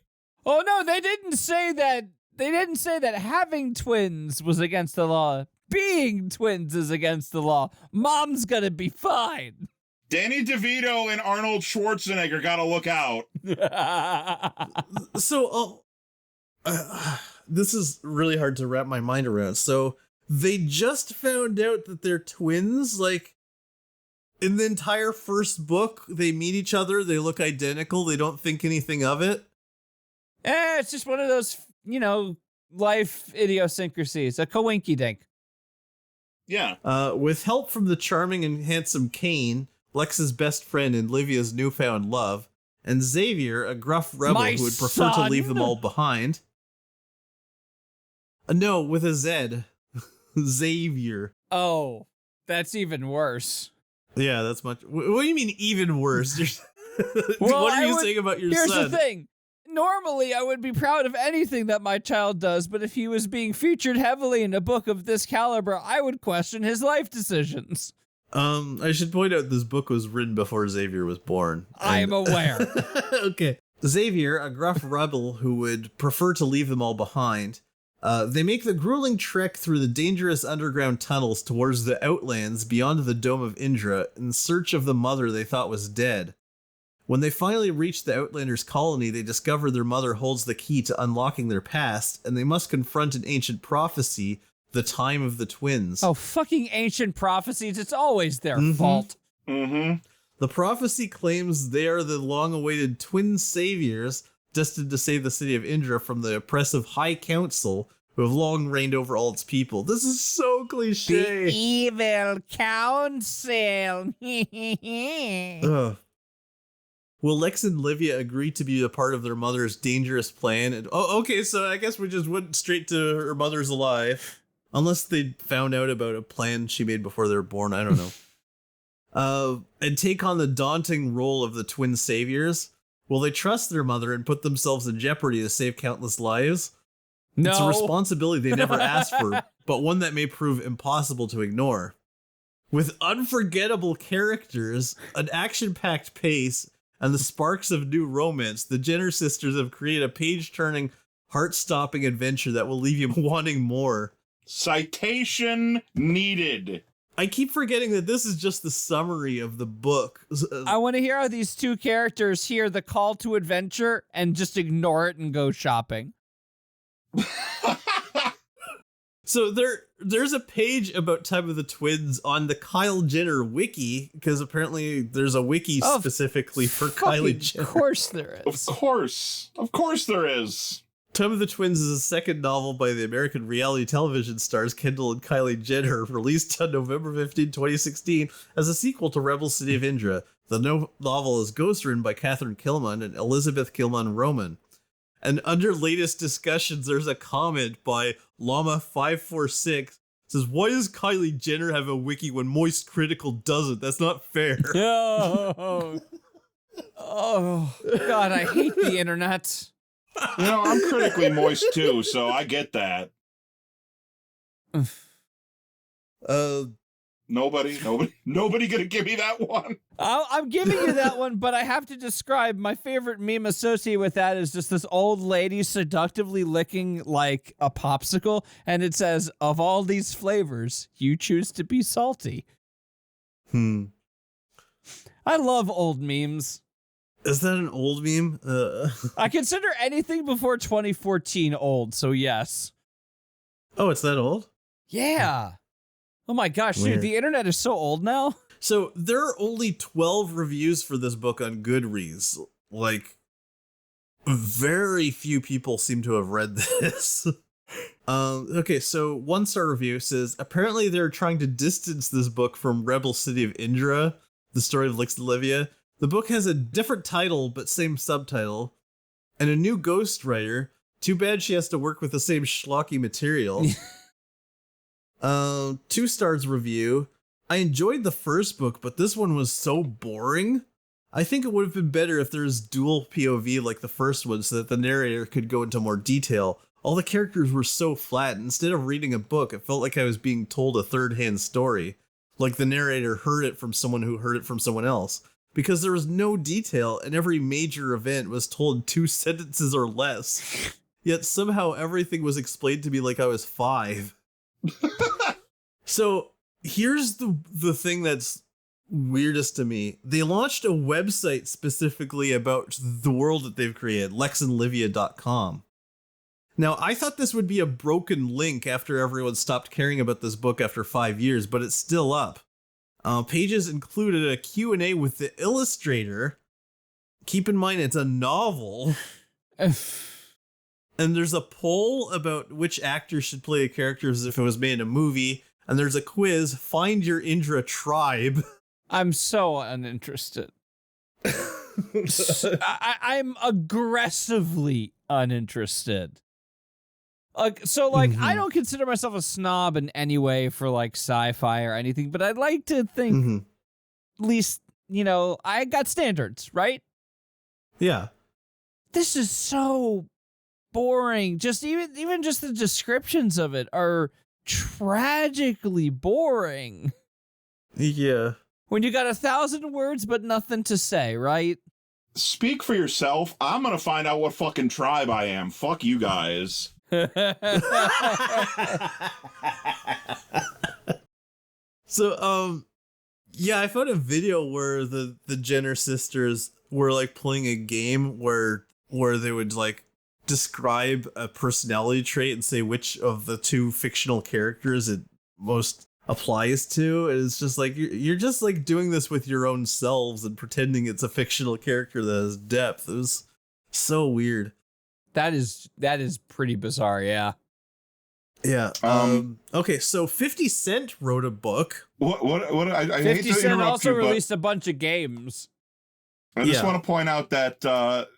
Oh no, they didn't say that. They didn't say that having twins was against the law. Being twins is against the law. Mom's gonna be fine. Danny DeVito and Arnold Schwarzenegger gotta look out. So, this is really hard to wrap my mind around. So, they just found out that they're twins, like, in the entire first book, they meet each other, they look identical, they don't think anything of it. It's just one of those life idiosyncrasies, a coinky dink. Yeah. With help from the charming and handsome Kane, Lex's best friend and Livia's newfound love, and Xavier, a gruff rebel who would prefer to leave them all behind. No, with a Z. Xavier. Oh, that's even worse. Yeah, that's much. What do you mean even worse? Well, what are you saying about your Here's son? the thing. Normally, I would be proud of anything that my child does, but if he was being featured heavily in a book of this caliber, I would question his life decisions. I should point out this book was written before Xavier was born. I'm aware. Okay. Xavier, a gruff rebel who would prefer to leave them all behind, they make the grueling trek through the dangerous underground tunnels towards the Outlands beyond the Dome of Indra in search of the mother they thought was dead. When they finally reach the Outlanders' colony, they discover their mother holds the key to unlocking their past, and they must confront an ancient prophecy, the time of the twins. Oh, fucking ancient prophecies. It's always their fault. Mm-hmm. The prophecy claims they are the long-awaited twin saviors destined to save the city of Indra from the oppressive High Council who have long reigned over all its people. This is so cliche. The evil council. Ugh. Will Lex and Livia agree to be a part of their mother's dangerous plan? And, okay, so I guess we just went straight to her mother's alive. Unless they found out about a plan she made before they were born, I don't know. And take on the daunting role of the twin saviors. Will they trust their mother and put themselves in jeopardy to save countless lives? No. It's a responsibility they never asked for, but one that may prove impossible to ignore. With unforgettable characters, an action-packed pace, and the sparks of new romance, the Jenner sisters have created a page-turning, heart-stopping adventure that will leave you wanting more. Citation needed. I keep forgetting that this is just the summary of the book. I want to hear how these two characters hear the call to adventure and just ignore it and go shopping. So there's a page about Time of the Twins on the Kyle Jenner wiki, because apparently there's a wiki specifically for Kylie Jenner. Of course there is. Of course there is. Time of the Twins is a second novel by the American reality television stars Kendall and Kylie Jenner, released on November 15, 2016, as a sequel to Rebel City of Indra. The novel is ghostwritten by Catherine Kilman and Elizabeth Kilman Roman. And under latest discussions, there's a comment by Llama546 says, "Why does Kylie Jenner have a wiki when Moist Critical doesn't? That's not fair." Oh, God, I hate the internet. You know, I'm critically moist too, so I get that. Nobody gonna give me that one. I'm giving you that one, but I have to describe my favorite meme associated with that is just this old lady seductively licking like a popsicle, and it says, "Of all these flavors, you choose to be salty." I love old memes. Is that an old meme? I consider anything before 2014 old, so yes. Oh, it's that old? Yeah. Oh my gosh, Weird. dude, the internet is so old now. So there are only 12 reviews for this book on Goodreads. Like, very few people seem to have read this. Okay, so 1-star review says, apparently they're trying to distance this book from Rebel City of Indra, the story of Lix and Livia. The book has a different title, but same subtitle, and a new ghostwriter. Too bad she has to work with the same schlocky material. 2 stars review. I enjoyed the first book, but this one was so boring. I think it would have been better if there's dual POV like the first one so that the narrator could go into more detail. All the characters were so flat. Instead of reading a book, it felt like I was being told a third-hand story. Like the narrator heard it from someone who heard it from someone else. Because there was no detail and every major event was told in 2 sentences or less. Yet somehow everything was explained to me like I was 5. So here's the thing that's weirdest to me. They launched a website specifically about the world that they've created, lexandlivia.com. Now, I thought this would be a broken link after everyone stopped caring about this book after 5 years, but it's still up. Pages included a Q&A with the illustrator. Keep in mind, it's a novel. and there's a poll about which actor should play a character as if it was made in a movie, and there's a quiz, find your Indra tribe. I'm so uninterested. I'm aggressively uninterested. I don't consider myself a snob in any way for like sci-fi or anything, but I'd like to think at least, I got standards, right? Yeah. This is so boring. Just even just the descriptions of it are tragically boring. Yeah. When you got 1,000 words but nothing to say, right? Speak for yourself. I'm gonna find out what fucking tribe I am. Fuck you guys. So, yeah, I found a video where the Jenner sisters were like playing a game where they would like describe a personality trait and say which of the two fictional characters it most applies to. And it's just like you're just like doing this with your own selves and pretending it's a fictional character that has depth. It was so weird. That is pretty bizarre, yeah. Yeah. Okay, so 50 Cent wrote a book. What I 50 hate to Cent interrupt also you, released a bunch of games. I just want to point out that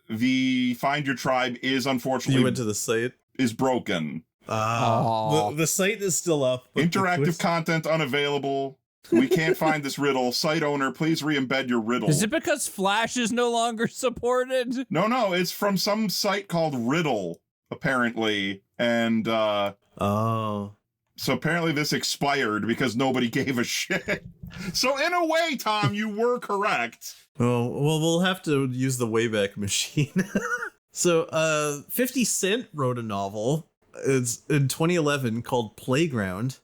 the Find Your Tribe is unfortunately You went to the site? Is broken. The site is still up. Interactive content unavailable. We can't find this riddle. Site owner, please re-embed your riddle. Is it because Flash is no longer supported? No, it's from some site called Riddle, apparently. And so apparently this expired because nobody gave a shit. So in a way, Tom, you were correct. Oh, well, we'll have to use the Wayback Machine. So 50 Cent wrote a novel. It's in 2011 called Playground.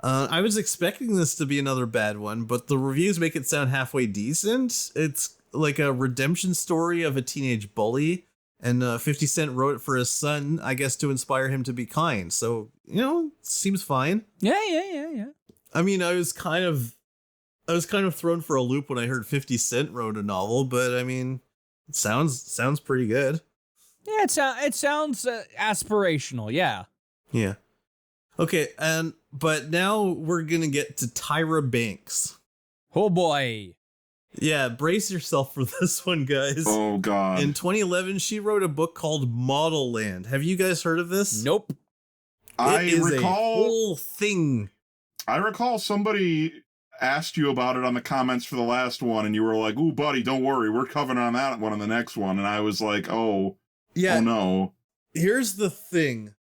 I was expecting this to be another bad one, but the reviews make it sound halfway decent. It's like a redemption story of a teenage bully, and 50 Cent wrote it for his son, I guess, to inspire him to be kind. So, seems fine. Yeah. I mean, I was kind of thrown for a loop when I heard 50 Cent wrote a novel, but I mean, it sounds pretty good. Yeah, it sounds aspirational, yeah. Yeah. Okay, but now we're gonna get to Tyra Banks. Oh boy. Yeah, brace yourself for this one, guys. Oh god. In 2011, she wrote a book called Model Land. Have you guys heard of this? Nope. I It is recall a whole thing. I recall somebody asked you about it on the comments for the last one, and you were like, "Ooh, buddy, don't worry, we're covering on that one on the next one." And I was like, "Oh, Yeah. oh no." Here's the thing.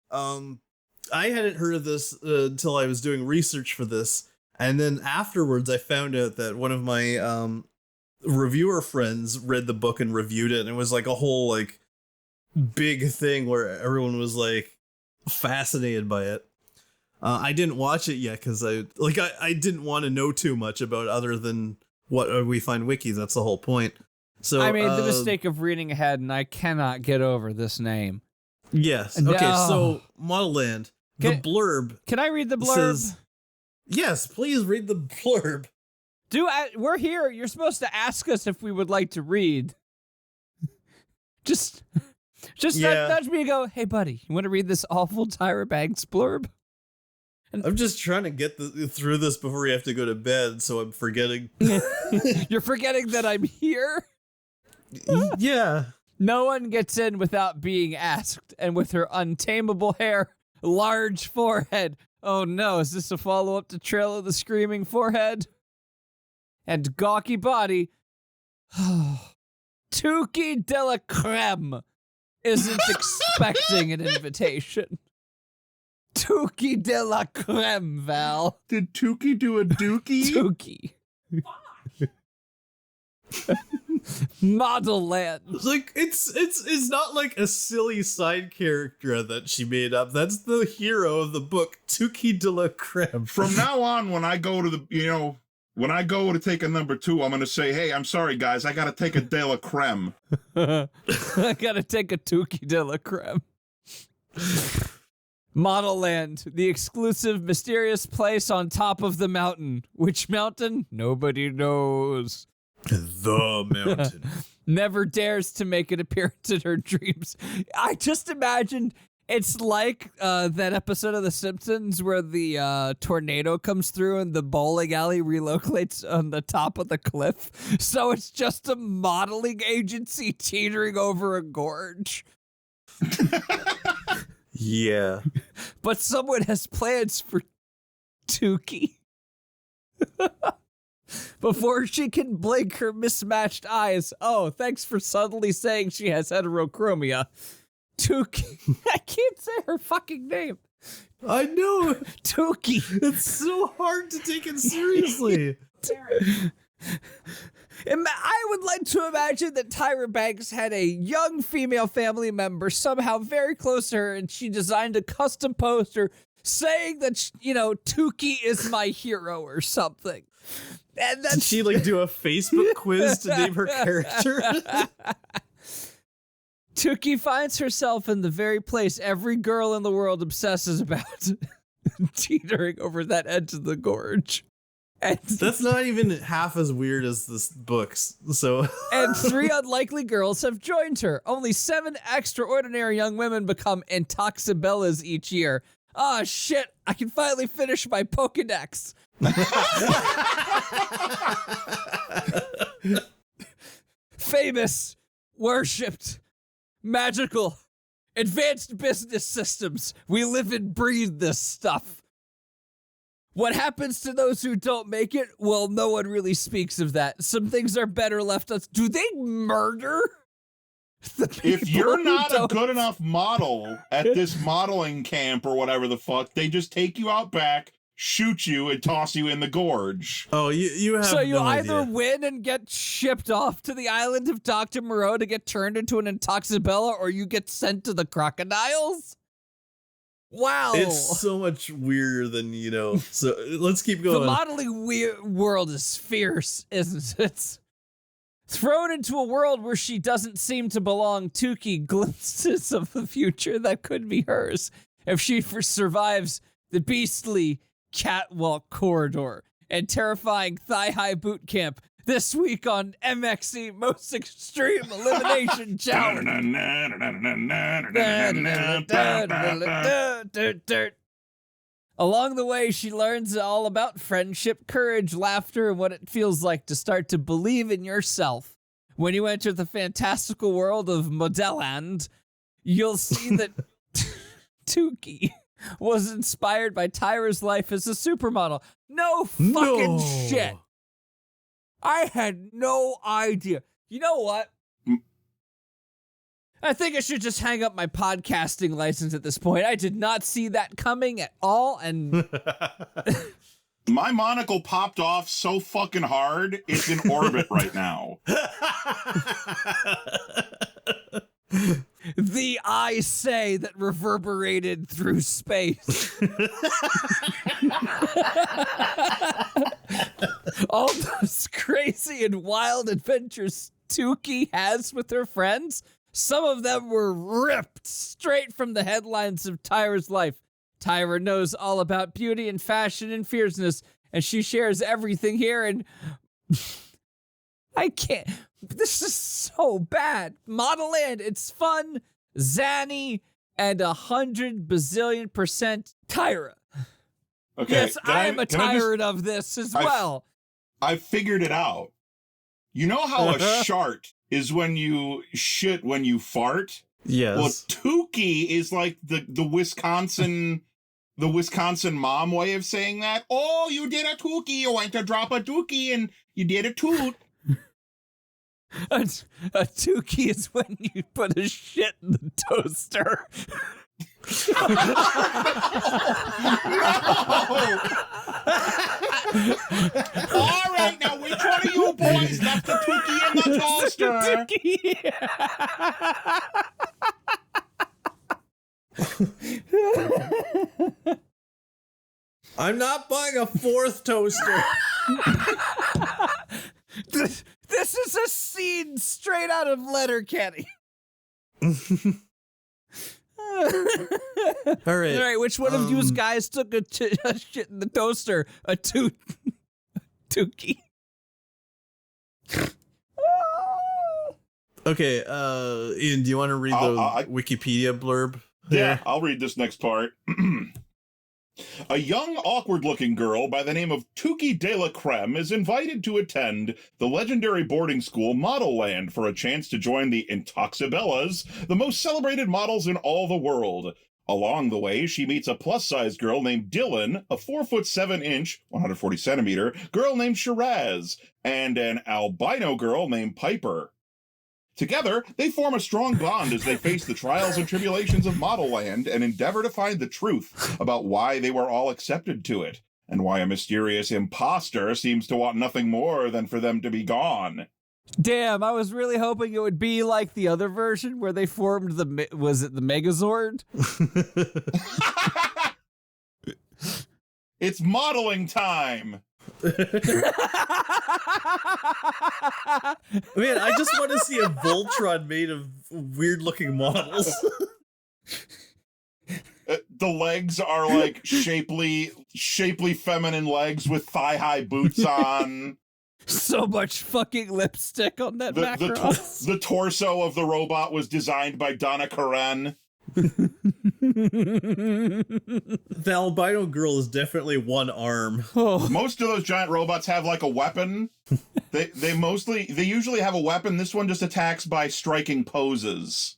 I hadn't heard of this until I was doing research for this, and then afterwards I found out that one of my reviewer friends read the book and reviewed it, and it was like a whole like big thing where everyone was like fascinated by it. I didn't watch it yet because I didn't want to know too much about other than what we find wikis. That's the whole point. So I made the mistake of reading ahead, and I cannot get over this name. Yes. No. Okay. So Model Land. The blurb. Can I read the blurb? Says, yes, please read the blurb. We're here. You're supposed to ask us if we would like to read. Just nudge me and go, "Hey, buddy, you want to read this awful Tyra Banks blurb?" I'm just trying to get through this before we have to go to bed, so I'm forgetting. You're forgetting that I'm here? Yeah. No one gets in without being asked, and with her untamable hair, large forehead. Oh no, is this a follow-up to Trail of the Screaming Forehead? And gawky body. Tuki de la Creme isn't expecting an invitation. Tuki de la Creme, Val. Did Tukey do a dookie? Tuki. Model Land. Like it's not like a silly side character that she made up. That's the hero of the book, Tuki de la Creme. From now on, when I go to when I go to take a number 2, I'm going to say, "Hey, I'm sorry, guys. I got to take a de la creme." I got to take a Tuki de la Creme. Model Land, the exclusive, mysterious place on top of the mountain. Which mountain? Nobody knows. The mountain. Never dares to make an appearance in her dreams. I just imagined It's like that episode of The Simpsons where the tornado comes through and the bowling alley relocates on the top of the cliff. So it's just a modeling agency teetering over a gorge. Yeah. But someone has plans for Tukey. Before she can blink her mismatched eyes. Oh, thanks for subtly saying she has heterochromia. Tukey. I can't say her fucking name. I know. Tukey. It's so hard to take it seriously. I would like to imagine that Tyra Banks had a young female family member somehow very close to her, and she designed a custom poster saying that, Tukey is my hero or something. And then Did she do a Facebook quiz to name her character? Tukey finds herself in the very place every girl in the world obsesses about, teetering over that edge of the gorge. And That's not even half as weird as this book's. So and 3 unlikely girls have joined her. Only 7 extraordinary young women become Intoxibellas each year. Ah, shit, I can finally finish my Pokedex. Famous, worshipped, magical, advanced business systems. We live and breathe this stuff. What happens to those who don't make it? Well, no one really speaks of that. Some things are better left us. Do they murder? If you're not a good enough model at this modeling camp or whatever the fuck, they just take you out back, shoot you, and toss you in the gorge. Oh, you have So you no either idea. win and get shipped off to the island of Dr. Moreau to get turned into an Intoxibella, or you get sent to the crocodiles? Wow. It's so much weirder than, So let's keep going. The modeling world is fierce, isn't it? Thrown into a world where she doesn't seem to belong, Tukey glimpses of the future that could be hers if she survives the beastly catwalk corridor and terrifying thigh-high boot camp this week on MXE Most Extreme Elimination Challenge. Along the way, she learns all about friendship, courage, laughter, and what it feels like to start to believe in yourself. When you enter the fantastical world of Modelland, you'll see that Tukey was inspired by Tyra's life as a supermodel. No fucking shit. I had no idea. You know what? I think I should just hang up my podcasting license at this point. I did not see that coming at all, and My monocle popped off so fucking hard, it's in orbit right now. the I say that reverberated through space. All those crazy and wild adventures Tukey has with her friends, some of them were ripped straight from the headlines of Tyra's life. Tyra knows all about beauty and fashion and fierceness, and she shares everything here, and I can't. This is so bad. Modelland, it's fun, zany, and 100 bazillion% Tyra. Okay, Yes, I am a tyrant of this as well. I figured it out. You know how a shart is when you shit when you fart? Yes. Well, Tukey is like the Wisconsin mom way of saying that. Oh, you did a Tukey. You went to drop a dookie and you did a toot. A Tukey is when you put a shit in the toaster. No! All right, now which one of you boys left the Tukey in the toaster? I'm not buying a 4th toaster. This is a scene straight out of Letterkenny. All right, which one of you guys took a shit in the toaster? A Tukey. Okay, Ian, do you want to read the Wikipedia blurb? Yeah, I'll read this next part. A young, awkward-looking girl by the name of Tuki de la Creme is invited to attend the legendary boarding school Model Land for a chance to join the Intoxibellas, the most celebrated models in all the world. Along the way, she meets a plus-size girl named Dylan, a 4'7" 140 centimeter girl named Shiraz, and an albino girl named Piper. Together, they form a strong bond as they face the trials and tribulations of Model Land and endeavor to find the truth about why they were all accepted to it, and why a mysterious imposter seems to want nothing more than for them to be gone. Damn, I was really hoping it would be like the other version where they formed was it the Megazord? It's modeling time! Man, I just want to see a Voltron made of weird-looking models. The legs are like shapely feminine legs with thigh-high boots on. So much fucking lipstick on that Macross. The torso of the robot was designed by Donna Karen. The albino girl is definitely one arm. Oh. Most of those giant robots have like a weapon. They usually have a weapon. This one just attacks by striking poses.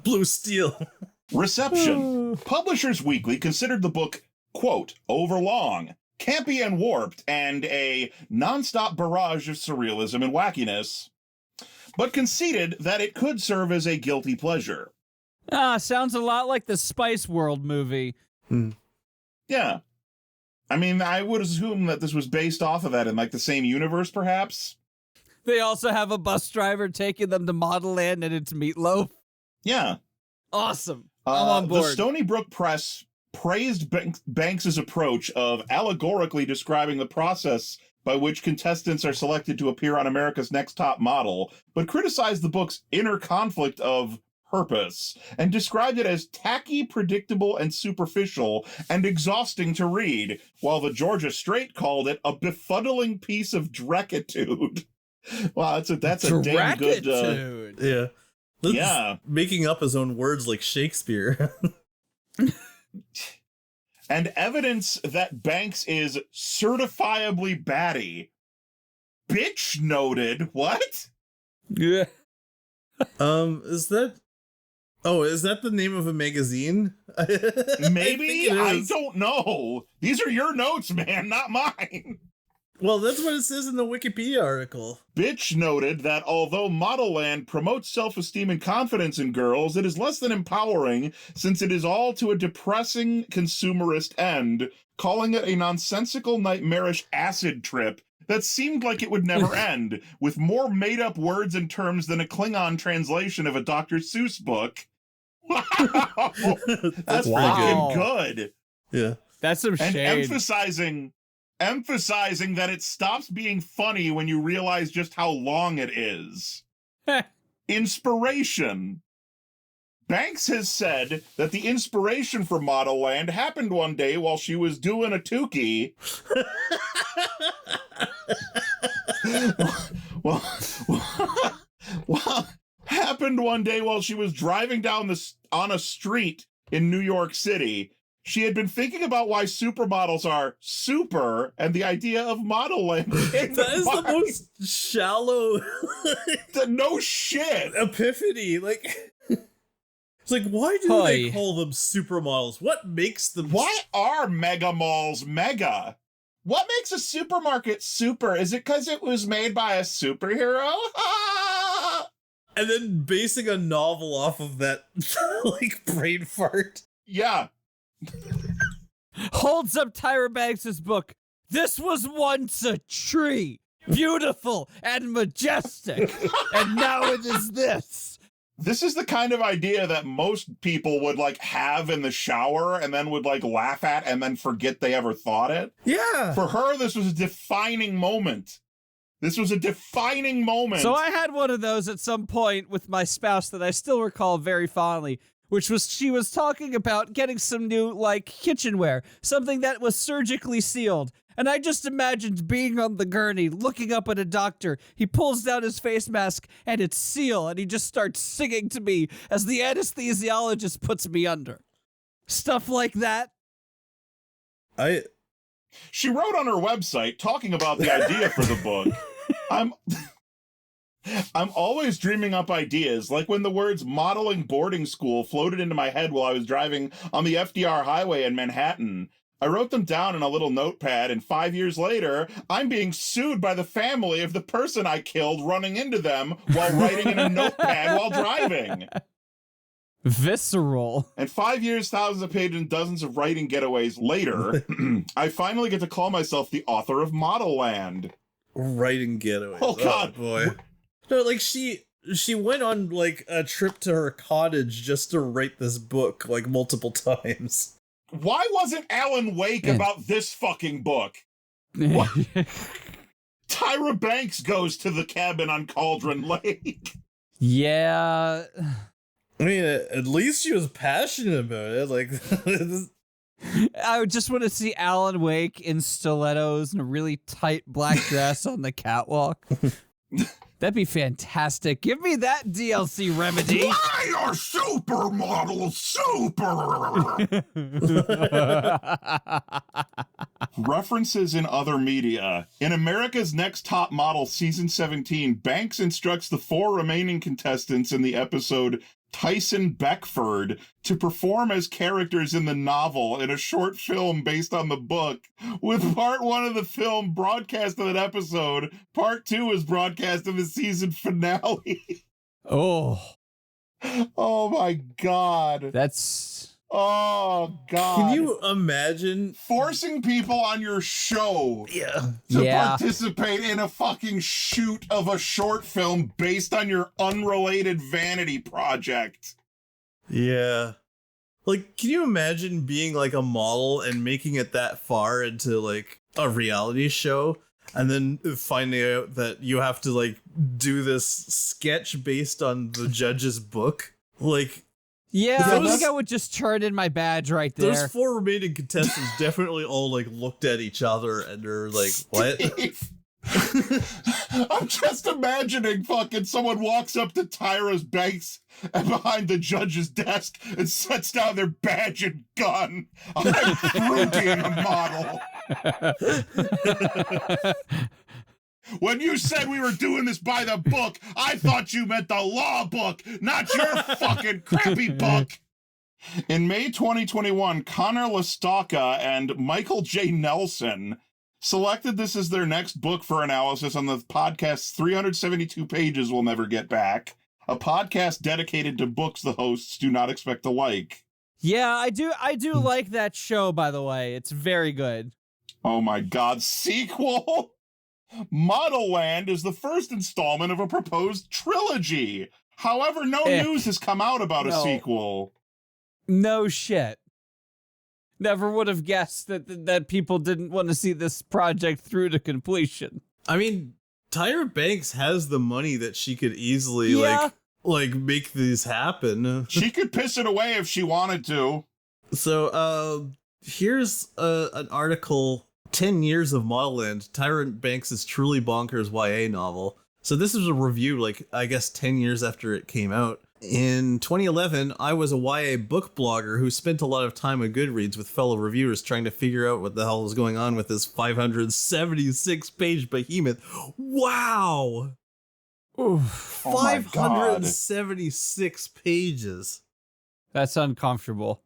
Blue steel. Reception. Publishers Weekly considered the book, quote, overlong, campy and warped, and a nonstop barrage of surrealism and wackiness, but conceded that it could serve as a guilty pleasure. Sounds a lot like the Spice World movie. Yeah. I mean, I would assume that this was based off of that in like the same universe, perhaps. They also have a bus driver taking them to Model Land and it's Meatloaf. Yeah. Awesome. I'm on board. The Stony Brook Press praised Banks's approach of allegorically describing the process by which contestants are selected to appear on America's Next Top Model, but criticized the book's inner conflict of purpose and described it as tacky, predictable, and superficial, and exhausting to read, while the Georgia Straight called it a befuddling piece of dreckitude. Wow, that's a damn good... Yeah. Yeah. Making up his own words like Shakespeare. And evidence that Banks is certifiably batty. Bitch noted. What? Yeah. Is that... Oh, is that the name of a magazine? Maybe? I don't know. These are your notes, man, not mine. Well, that's what it says in the Wikipedia article. Bitch noted that although Model Land promotes self-esteem and confidence in girls, it is less than empowering since it is all to a depressing consumerist end, calling it a nonsensical, nightmarish acid trip that seemed like it would never end, with more made-up words and terms than a Klingon translation of a Dr. Seuss book. Wow! That's freaking good. Yeah. That's some and shade. Emphasizing that it stops being funny when you realize just how long it is. Inspiration. Banks has said that the inspiration for Model Land happened one day while she was doing a Tukey. well, happened one day while she was driving down on a street in New York City. She had been thinking about why supermodels are super and the idea of Model Land. That is the most shallow no shit epiphany. Like, it's like, why do they call them supermodels? What makes them? Why are mega malls mega? What makes a supermarket super? Is it because it was made by a superhero? And then basing a novel off of that, like, brain fart. Yeah. Holds up Tyra Banks' book. This was once a tree, beautiful and majestic, and now it is this. This is the kind of idea that most people would like have in the shower and then would like laugh at and then forget they ever thought it. Yeah. For her, this was a defining moment. This was a defining moment. So I had one of those at some point with my spouse that I still recall very fondly, which was she was talking about getting some new, like, kitchenware, something that was surgically sealed. And I just imagined being on the gurney, looking up at a doctor. He pulls down his face mask, and it's Seal, and he just starts singing to me as the anesthesiologist puts me under. Stuff like that. She wrote on her website talking about the idea for the book. I'm always dreaming up ideas, like when the words modeling boarding school floated into my head while I was driving on the FDR highway in Manhattan. I wrote them down in a little notepad, and 5 years later, I'm being sued by the family of the person I killed running into them while writing in a notepad while driving. Visceral. And 5 years, thousands of pages, and dozens of writing getaways later, I finally get to call myself the author of Model Land. Writing getaways. Oh, God. Boy. No, like she went on like a trip to her cottage just to write this book like multiple times. Why wasn't Alan Wake about this fucking book? What? Tyra Banks goes to the cabin on Cauldron Lake. Yeah. I mean, at least she was passionate about it. Like, I would just want to see Alan Wake in stilettos and a really tight black dress on the catwalk. That'd be fantastic. Give me that DLC remedy. Why are supermodels super? References in other media. In America's Next Top Model Season 17, Banks instructs the 4 remaining contestants in the episode Tyson Beckford to perform as characters in the novel in a short film based on the book, with part 1 of the film broadcast in an episode. Part 2 is broadcast in the season finale. Oh my God. Oh, God. Can you imagine forcing people on your show to participate in a fucking shoot of a short film based on your unrelated vanity project? Yeah. Like, can you imagine being like a model and making it that far into like a reality show and then finding out that you have to like do this sketch based on the judge's book? Like, yeah, I think I would just turn in my badge right there. Those 4 remaining contestants definitely all like looked at each other and they're like, what? I'm just imagining fucking someone walks up to Tyra's Banks and behind the judge's desk and sets down their badge and gun. I'm through being a model. When you said we were doing this by the book, I thought you meant the law book, not your fucking crappy book. In May 2021, Connor Lastaka and Michael J. Nelson selected this as their next book for analysis on the podcast's 372 pages we'll never get back, a podcast dedicated to books the hosts do not expect to like. Yeah, I do like that show, by the way. It's very good. Oh my God, sequel? Model Land is the first installment of a proposed trilogy. However, no news has come out about a sequel. No shit. Never would have guessed that people didn't want to see this project through to completion. I mean, Tyra Banks has the money that she could easily like make these happen. She could piss it away if she wanted to. So, here's an article, 10 Years of Model Land, Tyra Banks' truly bonkers YA novel. So this is a review, like, I guess 10 years after it came out. In 2011, I was a YA book blogger who spent a lot of time on Goodreads with fellow reviewers trying to figure out what the hell was going on with this 576-page behemoth. Wow! Oof, 576 pages. That's uncomfortable.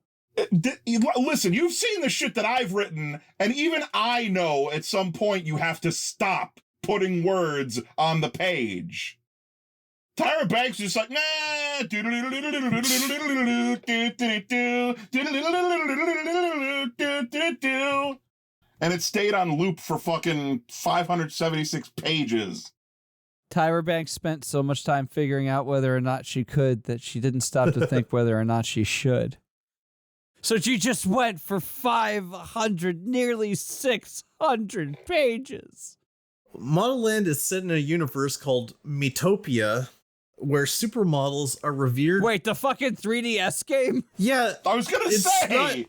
Listen, you've seen the shit that I've written, and even I know at some point you have to stop putting words on the page. Tyra Banks is like, nah. And it stayed on loop for fucking 576 pages. Tyra Banks spent so much time figuring out whether or not she could that she didn't stop to think whether or not she should. So she just went for 500, nearly 600 pages. Model Land is set in a universe called Metopia, where supermodels are revered. Wait, the fucking 3DS game? Yeah. I was gonna say!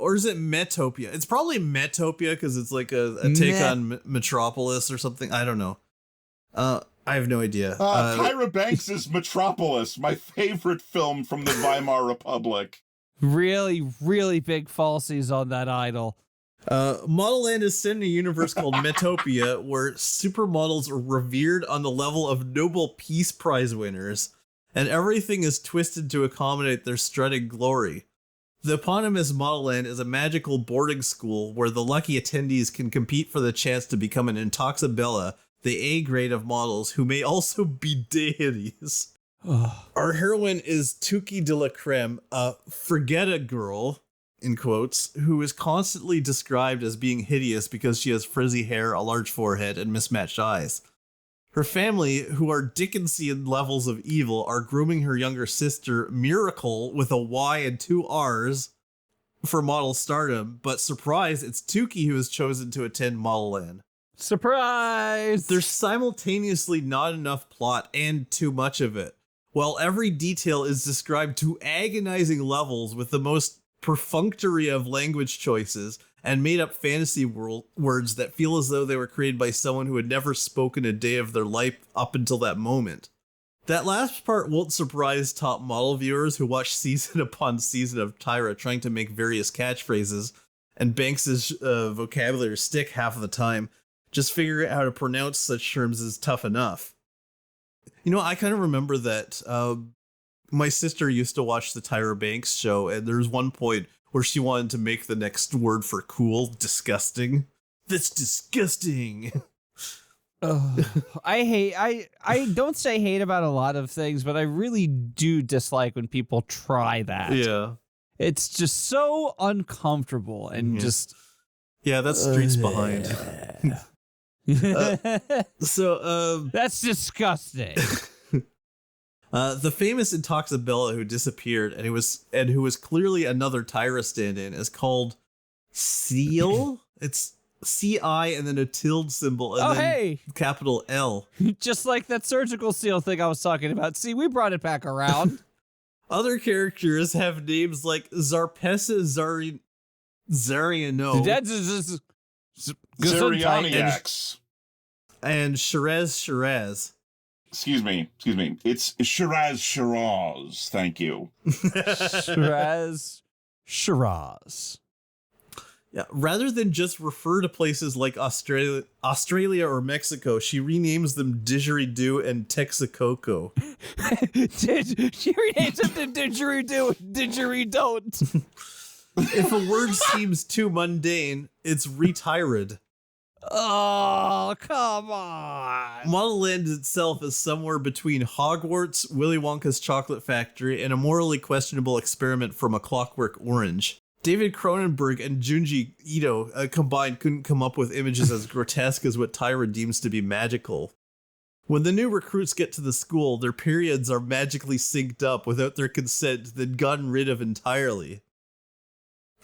or is it Metopia? It's probably Metopia because it's like a take on Metropolis or something. I don't know. I have no idea. Tyra Banks' Metropolis, my favorite film from the Weimar Republic. Really, really big falsies on that idol. Model Land is set in a universe called Metopia, where supermodels are revered on the level of Nobel Peace Prize winners, and everything is twisted to accommodate their strutting glory. The eponymous Model Land is a magical boarding school where the lucky attendees can compete for the chance to become an Intoxabella, the A grade of models who may also be deities. Our heroine is Tuki de la Creme, a forget-a girl, in quotes, who is constantly described as being hideous because she has frizzy hair, a large forehead, and mismatched eyes. Her family, who are Dickensian levels of evil, are grooming her younger sister, Miracle, with a Y and 2 R's, for model stardom, but surprise, it's Tuki who has chosen to attend Model Land. Surprise! There's simultaneously not enough plot and too much of it, while every detail is described to agonizing levels with the most perfunctory of language choices and made-up fantasy words that feel as though they were created by someone who had never spoken a day of their life up until that moment. That last part won't surprise top model viewers who watch season upon season of Tyra trying to make various catchphrases, and Banks' vocabulary stick half of the time. Just figuring out how to pronounce such terms is tough enough. You know, I kind of remember that my sister used to watch the Tyra Banks show, and there's one point where she wanted to make the next word for cool disgusting. That's disgusting. I don't say hate about a lot of things, but I really do dislike when people try that. Yeah. It's just so uncomfortable and just... Yeah, that's Streets Behind. That's disgusting. The famous Intoxabella who disappeared and who was clearly another Tyra stand-in is called Seal. It's C-I and then a tilde symbol and then capital L. Just like that surgical seal thing I was talking about. See, we brought it back around. Other characters have names like Zarpessa Zariano. Zarianiacs. And Shiraz. Excuse me. It's Shiraz. Thank you. Shiraz. Yeah, rather than just refer to places like Australia or Mexico, she renames them Didgeridoo and Texacoco. She renames them to Didgeridoo and Didgeridoo. If a word seems too mundane, it's retired. Oh, come on. Model Land itself is somewhere between Hogwarts, Willy Wonka's Chocolate Factory, and a morally questionable experiment from A Clockwork Orange. David Cronenberg and Junji Ito combined couldn't come up with images as grotesque as what Tyra deems to be magical. When the new recruits get to the school, their periods are magically synced up without their consent, then gotten rid of entirely.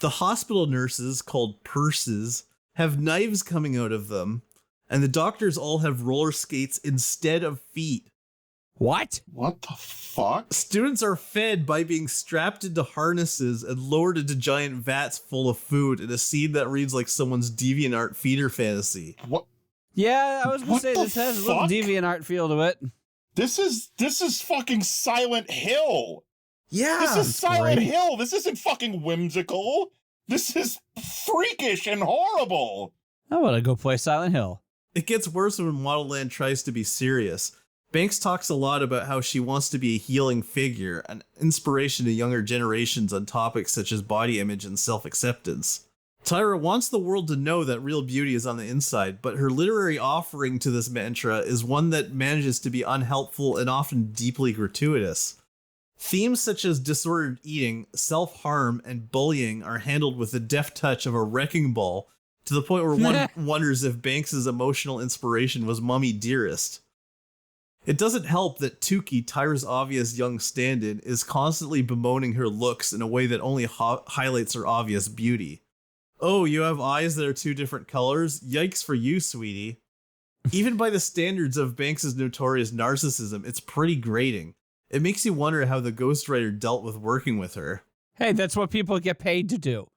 The hospital nurses, called purses, have knives coming out of them, and the doctors all have roller skates instead of feet. What? What the fuck? Students are fed by being strapped into harnesses and lowered into giant vats full of food in a scene that reads like someone's DeviantArt feeder fantasy. What? Yeah, I was going to say this has a little DeviantArt feel to it. This is fucking Silent Hill. Yeah. This is Silent Hill. This isn't fucking whimsical. This is freakish and horrible. I want to go play Silent Hill. It gets worse when Model Land tries to be serious. Banks talks a lot about how she wants to be a healing figure, an inspiration to younger generations on topics such as body image and self-acceptance. Tyra wants the world to know that real beauty is on the inside, but her literary offering to this mantra is one that manages to be unhelpful and often deeply gratuitous. Themes such as disordered eating, self-harm, and bullying are handled with the deft touch of a wrecking ball, to the point where one wonders if Banks' emotional inspiration was Mummy Dearest. It doesn't help that Tuki, Tyra's obvious young stand-in, is constantly bemoaning her looks in a way that only highlights her obvious beauty. Oh, you have eyes that are two different colors? Yikes for you, sweetie. Even by the standards of Banks' notorious narcissism, it's pretty grating. It makes you wonder how the ghostwriter dealt with working with her. Hey, that's what people get paid to do.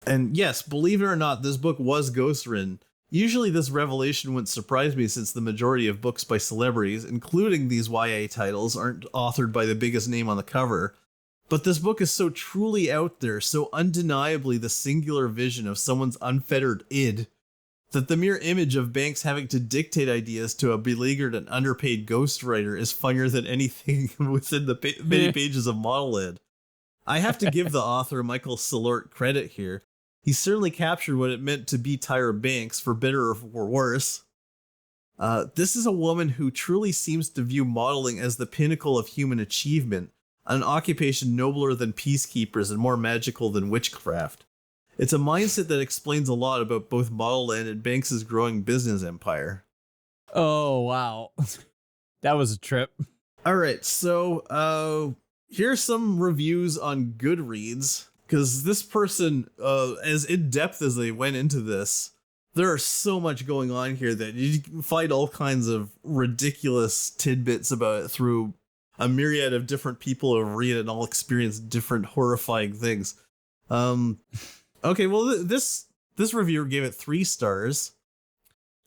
And yes, believe it or not, this book was ghostwritten. Usually this revelation wouldn't surprise me since the majority of books by celebrities, including these YA titles, aren't authored by the biggest name on the cover. But this book is so truly out there, so undeniably the singular vision of someone's unfettered id, that the mere image of Banks having to dictate ideas to a beleaguered and underpaid ghostwriter is funnier than anything within the many pages of Model Ed. I have to give the author Michael Salort credit here. He certainly captured what it meant to be Tyra Banks, for better or for worse. This is a woman who truly seems to view modeling as the pinnacle of human achievement, an occupation nobler than peacekeepers and more magical than witchcraft. It's a mindset that explains a lot about both Model N and Banks' growing business empire. Oh, wow. That was a trip. All right, so here's some reviews on Goodreads, because this person, as in-depth as they went into this, there is so much going on here that you can find all kinds of ridiculous tidbits about it through a myriad of different people who read it and all experience different horrifying things. Okay, well, this reviewer gave it 3 stars.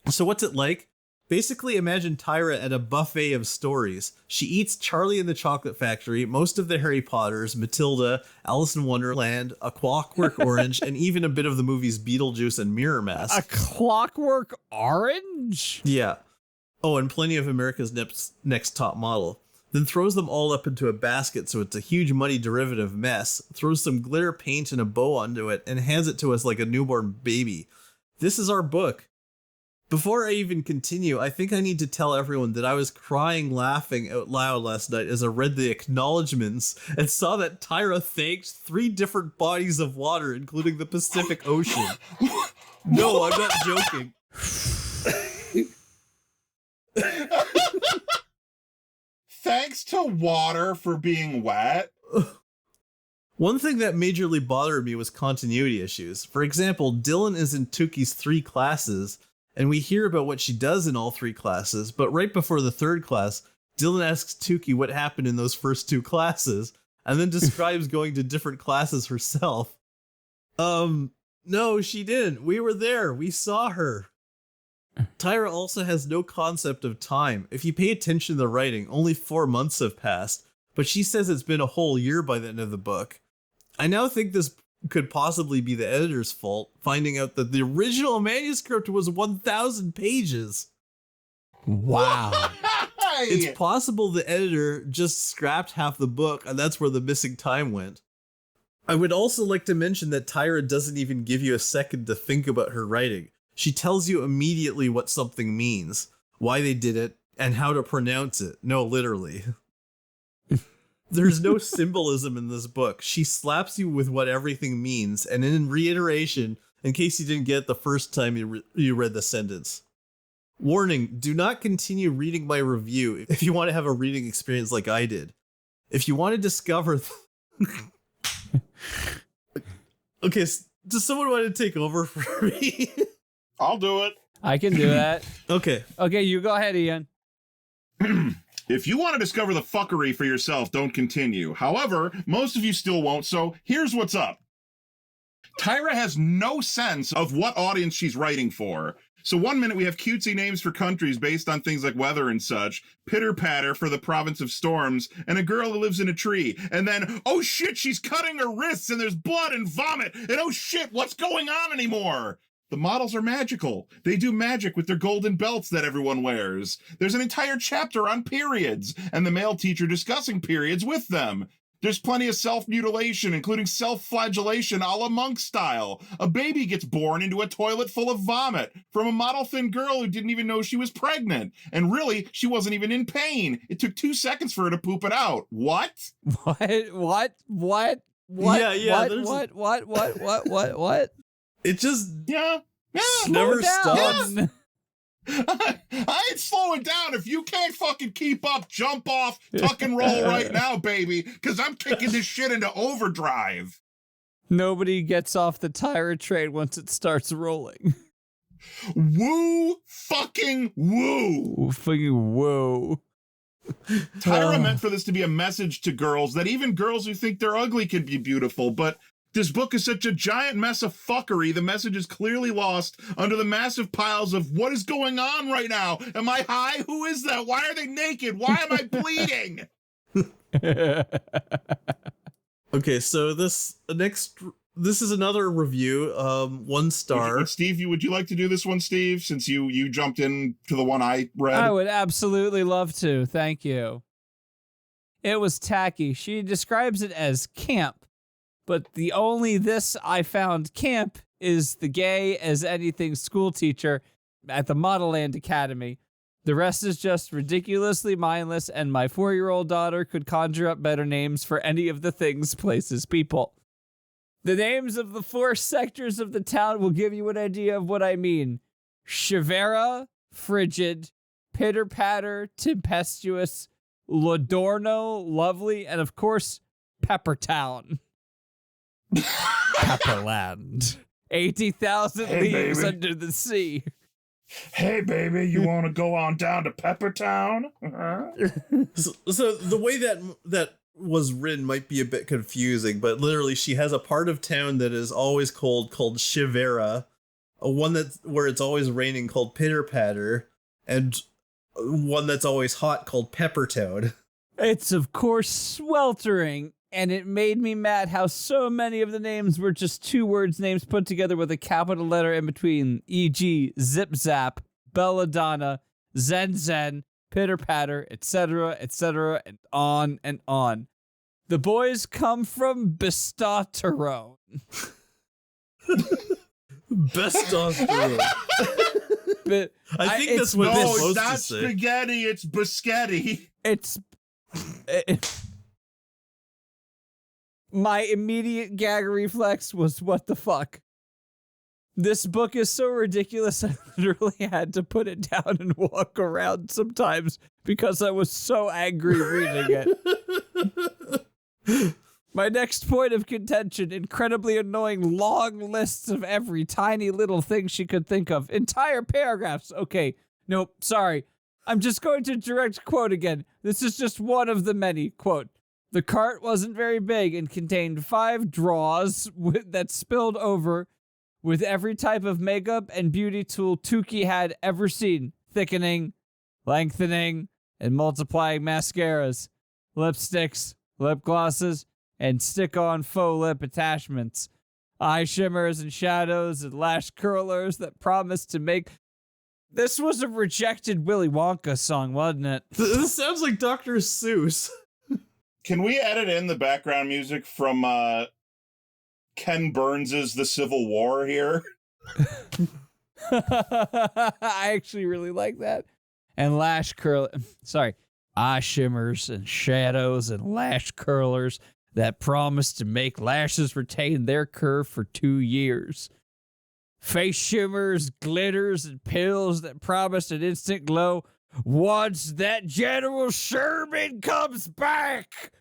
So what's it like? Basically, imagine Tyra at a buffet of stories. She eats Charlie and the Chocolate Factory, most of the Harry Potters, Matilda, Alice in Wonderland, A Clockwork Orange, and even a bit of the movies Beetlejuice and Mirror Mask. A Clockwork Orange? Yeah. Oh, and plenty of America's Next Top Model. Then throws them all up into a basket so it's a huge muddy derivative mess, throws some glitter paint and a bow onto it, and hands it to us like a newborn baby. This is our book. Before I even continue, I think I need to tell everyone that I was crying laughing out loud last night as I read the acknowledgements and saw that Tyra thanked 3 different bodies of water, including the Pacific Ocean. No, I'm not joking. Thanks to water for being wet. One thing that majorly bothered me was continuity issues. For example, Dylan is in Tuki's 3 classes, and we hear about what she does in all 3 classes, but right before the 3rd class, Dylan asks Tuki what happened in those first 2 classes, and then describes going to different classes herself. No, she didn't. We were there. We saw her. Tyra also has no concept of time. If you pay attention to the writing, only 4 months have passed, but she says it's been a whole year by the end of the book. I now think this could possibly be the editor's fault, finding out that the original manuscript was 1,000 pages. Wow. It's possible the editor just scrapped half the book, and that's where the missing time went. I would also like to mention that Tyra doesn't even give you a second to think about her writing. She tells you immediately what something means, why they did it, and how to pronounce it. No, literally. There's no symbolism in this book. She slaps you with what everything means, and in reiteration, in case you didn't get it the first time you read the sentence. Warning, do not continue reading my review if you want to have a reading experience like I did. If you want to discover... Okay, does someone want to take over for me? I'll do it. I can do that. Okay. Okay, you go ahead, Ian. If you want to discover the fuckery for yourself, don't continue. However, most of you still won't, so here's what's up. Tyra has no sense of what audience she's writing for. So one minute we have cutesy names for countries based on things like weather and such, pitter-patter for the province of storms, and a girl who lives in a tree. And then, oh shit, she's cutting her wrists and there's blood and vomit, and oh shit, what's going on anymore? The models are magical. They do magic with their golden belts that everyone wears. There's an entire chapter on periods, and the male teacher discussing periods with them. There's plenty of self-mutilation, including self-flagellation a la monk style. A baby gets born into a toilet full of vomit from a model-thin girl who didn't even know she was pregnant. And really, she wasn't even in pain. It took 2 seconds for her to poop it out. What? What? Yeah, What? It just Yeah. never stops. Down. I ain't slowing down. If you can't fucking keep up, jump off, tuck and roll right now, baby, because I'm kicking this shit into overdrive. Nobody gets off the Tyra train once it starts rolling. Woo fucking woo. Fucking whoa. Tyra meant for this to be a message to girls that even girls who think they're ugly can be beautiful, but This book is such a giant mess of fuckery. The message is clearly lost under the massive piles of what is going on right now. Am I high? Who is that? Why are they naked? Why am I bleeding? Okay, so this is another review. 1 star. Steve, would you like to do this one, Steve? Since you jumped in to the one I read. I would absolutely love to. Thank you. It was tacky. She describes it as camp, but the only this I found camp is the gay as anything school teacher at the Model Land Academy. The rest is just ridiculously mindless, and my 4-year-old daughter could conjure up better names for any of the things, places, people. The names of the 4 sectors of the town will give you an idea of what I mean. Shivera, frigid, pitter-patter, tempestuous, Lodorno, lovely, and of course, Peppertown. Pepperland. 80,000 leagues under the sea. Hey, baby, you want to go on down to Peppertown? So the way that was written might be a bit confusing, but literally she has a part of town that is always cold called Shivera, one where it's always raining called Pitter Patter, and one that's always hot called Peppertown. It's of course sweltering, and it made me mad how so many of the names were just 2 words names put together with a capital letter in between, e.g. Zip Zap, Belladonna, Zen Zen, Pitter Patter, etc., and on and on. The boys come from Bestosterone. Bestosterone. But I think that's what no, it's supposed not to say. spaghetti, it's biscotti. My immediate gag reflex was, what the fuck? This book is so ridiculous, I literally had to put it down and walk around sometimes because I was so angry reading it. My next point of contention, incredibly annoying long lists of every tiny little thing she could think of. Entire paragraphs. Okay, nope, sorry. I'm just going to direct quote again. This is just one of the many. Quote, the cart wasn't very big and contained 5 drawers that spilled over with every type of makeup and beauty tool Tukey had ever seen. Thickening, lengthening, and multiplying mascaras, lipsticks, lip glosses, and stick-on faux lip attachments, eye shimmers and shadows and lash curlers that promised to make... This was a rejected Willy Wonka song, wasn't it? This sounds like Dr. Seuss. Can we edit in the background music from Ken Burns's The Civil War here? I actually really like that. And lash curl... Sorry. Eye shimmers and shadows and lash curlers that promise to make lashes retain their curve for 2 years. Face shimmers, glitters, and pills that promise an instant glow once that General Sherman comes back.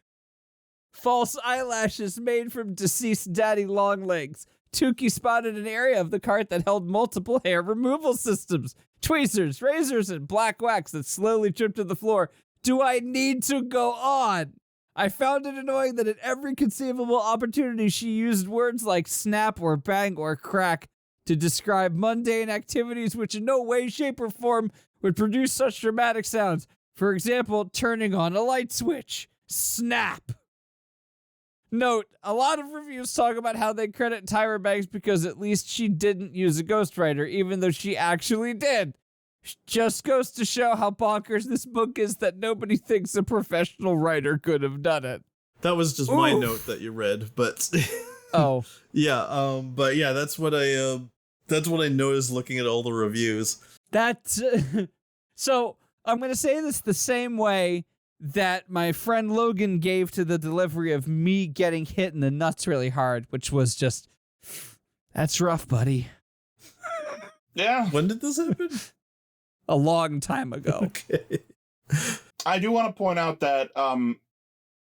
False eyelashes made from deceased daddy longlegs. Tukey spotted an area of the cart that held multiple hair removal systems, tweezers, razors, and black wax that slowly dripped to the floor. Do I need to go on? I found it annoying that at every conceivable opportunity she used words like snap or bang or crack to describe mundane activities which in no way, shape, or form would produce such dramatic sounds. For example, turning on a light switch. Snap. Note, a lot of reviews talk about how they credit Tyra Banks because at least she didn't use a ghostwriter, even though she actually did. Just goes to show how bonkers this book is that nobody thinks a professional writer could have done it. That was just my note that you read, but oh yeah, but yeah, that's what I noticed looking at all the reviews. So I'm gonna say this the same way that my friend Logan gave to the delivery of me getting hit in the nuts really hard, which was just, that's rough, buddy. Yeah. When did this happen? A long time ago. Okay. I do want to point out that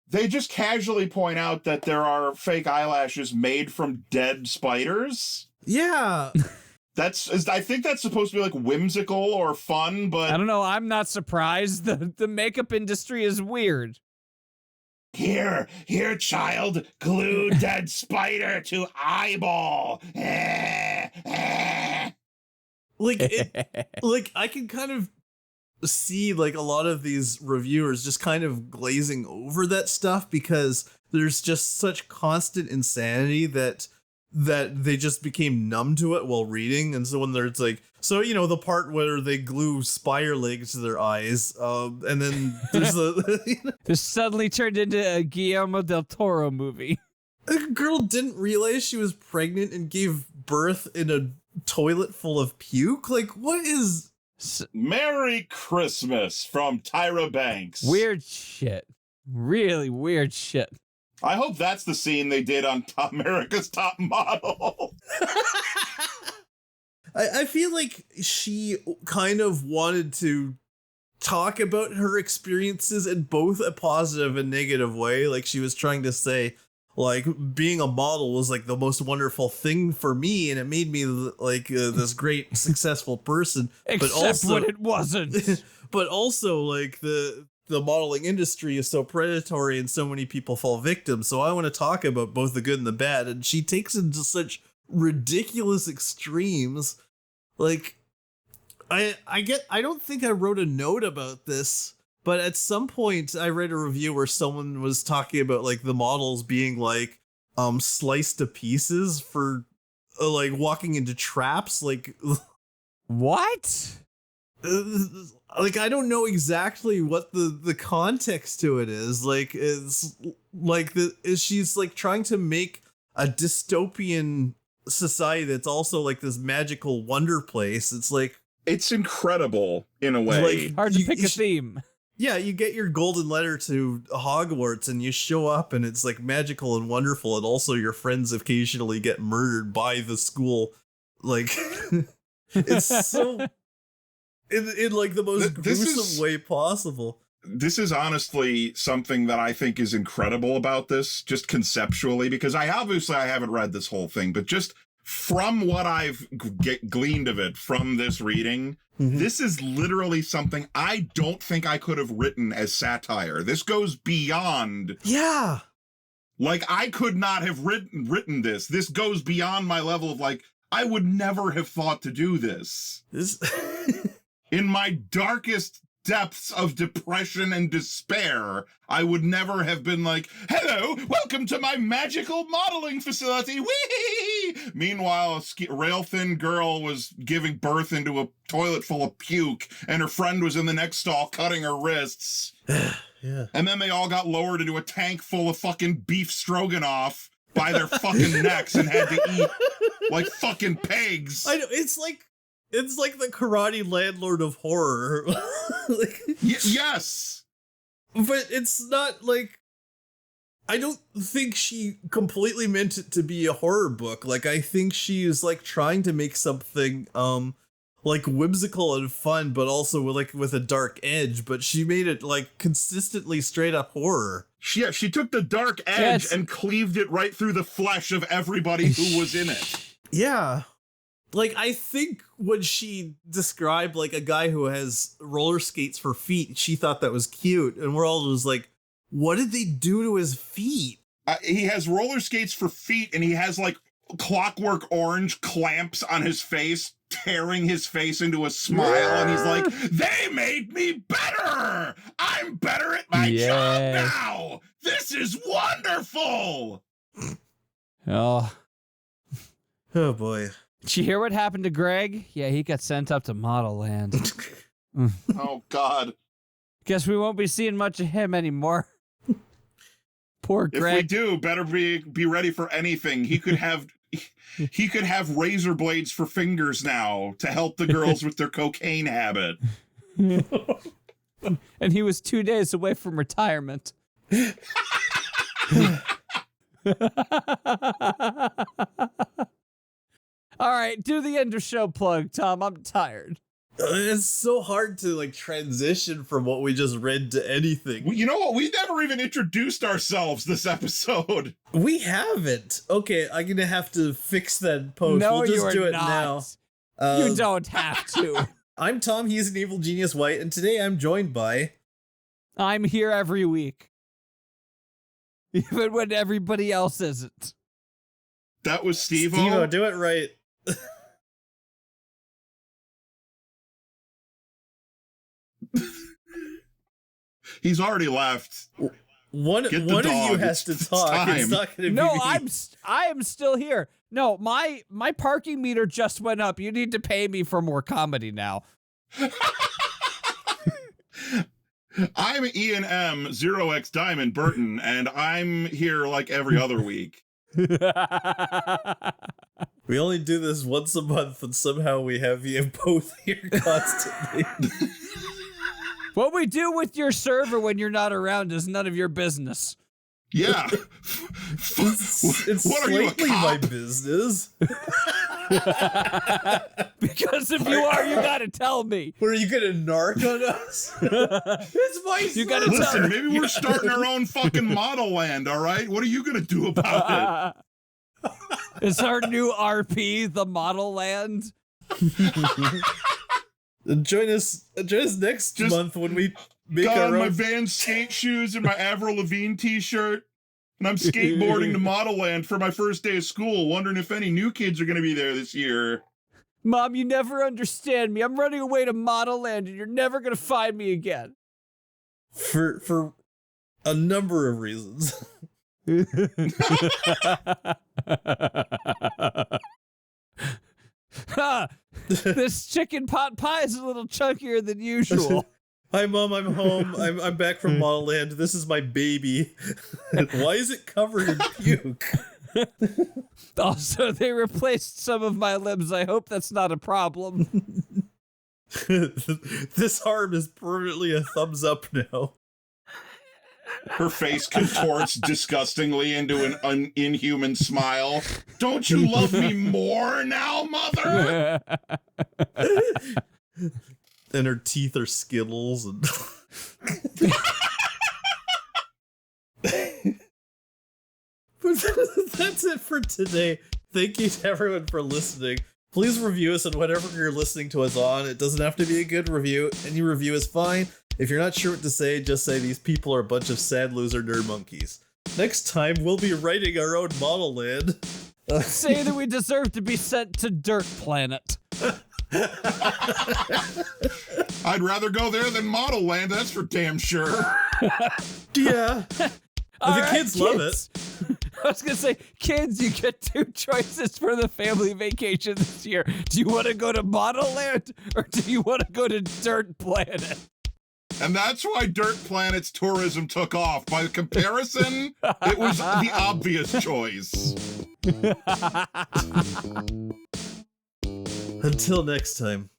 they just casually point out that there are fake eyelashes made from dead spiders. Yeah. I think that's supposed to be like whimsical or fun, but I don't know. I'm not surprised. The makeup industry is weird. Here, child, glue dead spider to eyeball. Like, like I can kind of see like a lot of these reviewers just kind of glazing over that stuff because there's just such constant insanity that they just became numb to it while reading. And so when there's like, so, you know, the part where they glue spider legs to their eyes, and then there's the This suddenly turned into a Guillermo del Toro movie. a girl didn't realize she was pregnant and gave birth in a toilet full of puke. Like, what is Merry Christmas from Tyra Banks. Weird shit. Really weird shit. I hope that's the scene they did on America's Top Model. I feel like she kind of wanted to talk about her experiences in both a positive and negative way. Like, she was trying to say, like, being a model was like the most wonderful thing for me, and it made me like this great successful person. Except but also, when it wasn't. but also like the modeling industry is so predatory and so many people fall victim. So I want to talk about both the good and the bad. And she takes it to such ridiculous extremes. Like, I don't think I wrote a note about this, but at some point I read a review where someone was talking about like the models being like sliced to pieces for like walking into traps. Like, What? like, I don't know exactly what the context to it is. Like, it's like she's like trying to make a dystopian society that's also like this magical wonder place. It's like, It's incredible in a way. like, Hard to pick a theme. yeah, you get your golden letter to Hogwarts and you show up and it's like magical and wonderful, and also your friends occasionally get murdered by the school. Like, it's so in like the most This gruesome is- way possible. This is honestly something that I think is incredible about this, just conceptually, because I haven't read this whole thing, but just from what I've gleaned of it from this reading, this is literally something I don't think I could have written as satire. This goes beyond, Yeah. like, I could not have written this. This goes beyond my level of, like, I would never have thought to do this. This In my darkest depths of depression and despair, I would never have been like, hello, welcome to my magical modeling facility. Whee! Meanwhile, a rail-thin girl was giving birth into a toilet full of puke, and her friend was in the next stall cutting her wrists. yeah. And then they all got lowered into a tank full of fucking beef stroganoff by their fucking necks and had to eat like fucking pigs. I know, it's like the karate landlord of horror. Like, Yes. but it's not like, I don't think she completely meant it to be a horror book. Like, I think she is like trying to make something like whimsical and fun, but also with a dark edge, but she made it like consistently straight up horror. She took the dark edge and cleaved it right through the flesh of everybody who was in it. Yeah. Like, I think when she described like a guy who has roller skates for feet, she thought that was cute, and we're all just like, what did they do to his feet? He has roller skates for feet, and he has like Clockwork Orange clamps on his face, tearing his face into a smile, and he's like, they made me better! I'm better at my job now! This is wonderful! Oh. Oh boy. Did you hear what happened to Greg? Yeah, he got sent up to model land. Oh, God. Guess we won't be seeing much of him anymore. Poor If Greg. we do, better be ready for anything. He could have razor blades for fingers now to help the girls with their cocaine habit. And he was 2 days away from retirement. All right, do the end of show plug, Tom. I'm tired. It's so hard to like transition from what we just read to anything. Well, you know what? We never even introduced ourselves this episode. We haven't. Okay, I'm gonna have to fix that post. No, we'll just you are do it not. now. You don't have to. I'm Tom, he's an evil genius white, and today I'm joined by... I'm here every week. Even when everybody else isn't. That was Stevo. Stevo, do it right. He's already left. One of you has to talk. It's not going to be No, me. I am still here. No, my parking meter just went up. You need to pay me for more comedy now. I'm Ian M. 0x Diamond Burton, and I'm here like every other week. We only do this once a month, and somehow we have you both here constantly. What we do with your server when you're not around is none of your business. Yeah. It's What are you, a slightly cop? my business. Because if you are, you gotta tell me. What, are you gonna narc on us? It's my You gotta server. Listen, maybe we're starting our own fucking model land, all right? What are you going to do about it? It's our new RP, the Model Land. Join us next Just month when we make Got our on my own. Vans skate shoes and my Avril Lavigne t-shirt, and I'm skateboarding to Model Land for my first day of school, wondering if any new kids are going to be there this year. Mom, you never understand me. I'm running away to Model Land and you're never gonna find me again. For a number of reasons. This chicken pot pie is a little chunkier than usual. Hi, Mom. I'm home. I'm back from Model Land. This is my baby. Why is it covered in puke? Also, they replaced some of my limbs. I hope that's not a problem. This arm is permanently a thumbs up now. Her face contorts disgustingly into an inhuman smile. Don't you love me more now, mother? And her teeth are Skittles. And that's it for today. Thank you to everyone for listening. Please review us on whatever you're listening to us on. It doesn't have to be a good review. Any review is fine. If you're not sure what to say, just say these people are a bunch of sad loser nerd monkeys. Next time, we'll be writing our own model land. Say that we deserve to be sent to Dirt Planet. I'd rather go there than Model Land, that's for damn sure. Yeah. The kids love it. I was gonna say, kids, you get two choices for the family vacation this year. Do you want to go to Model Land or do you want to go to Dirt Planet? And that's why Dirt Planet's tourism took off. By comparison, it was the obvious choice. Until next time.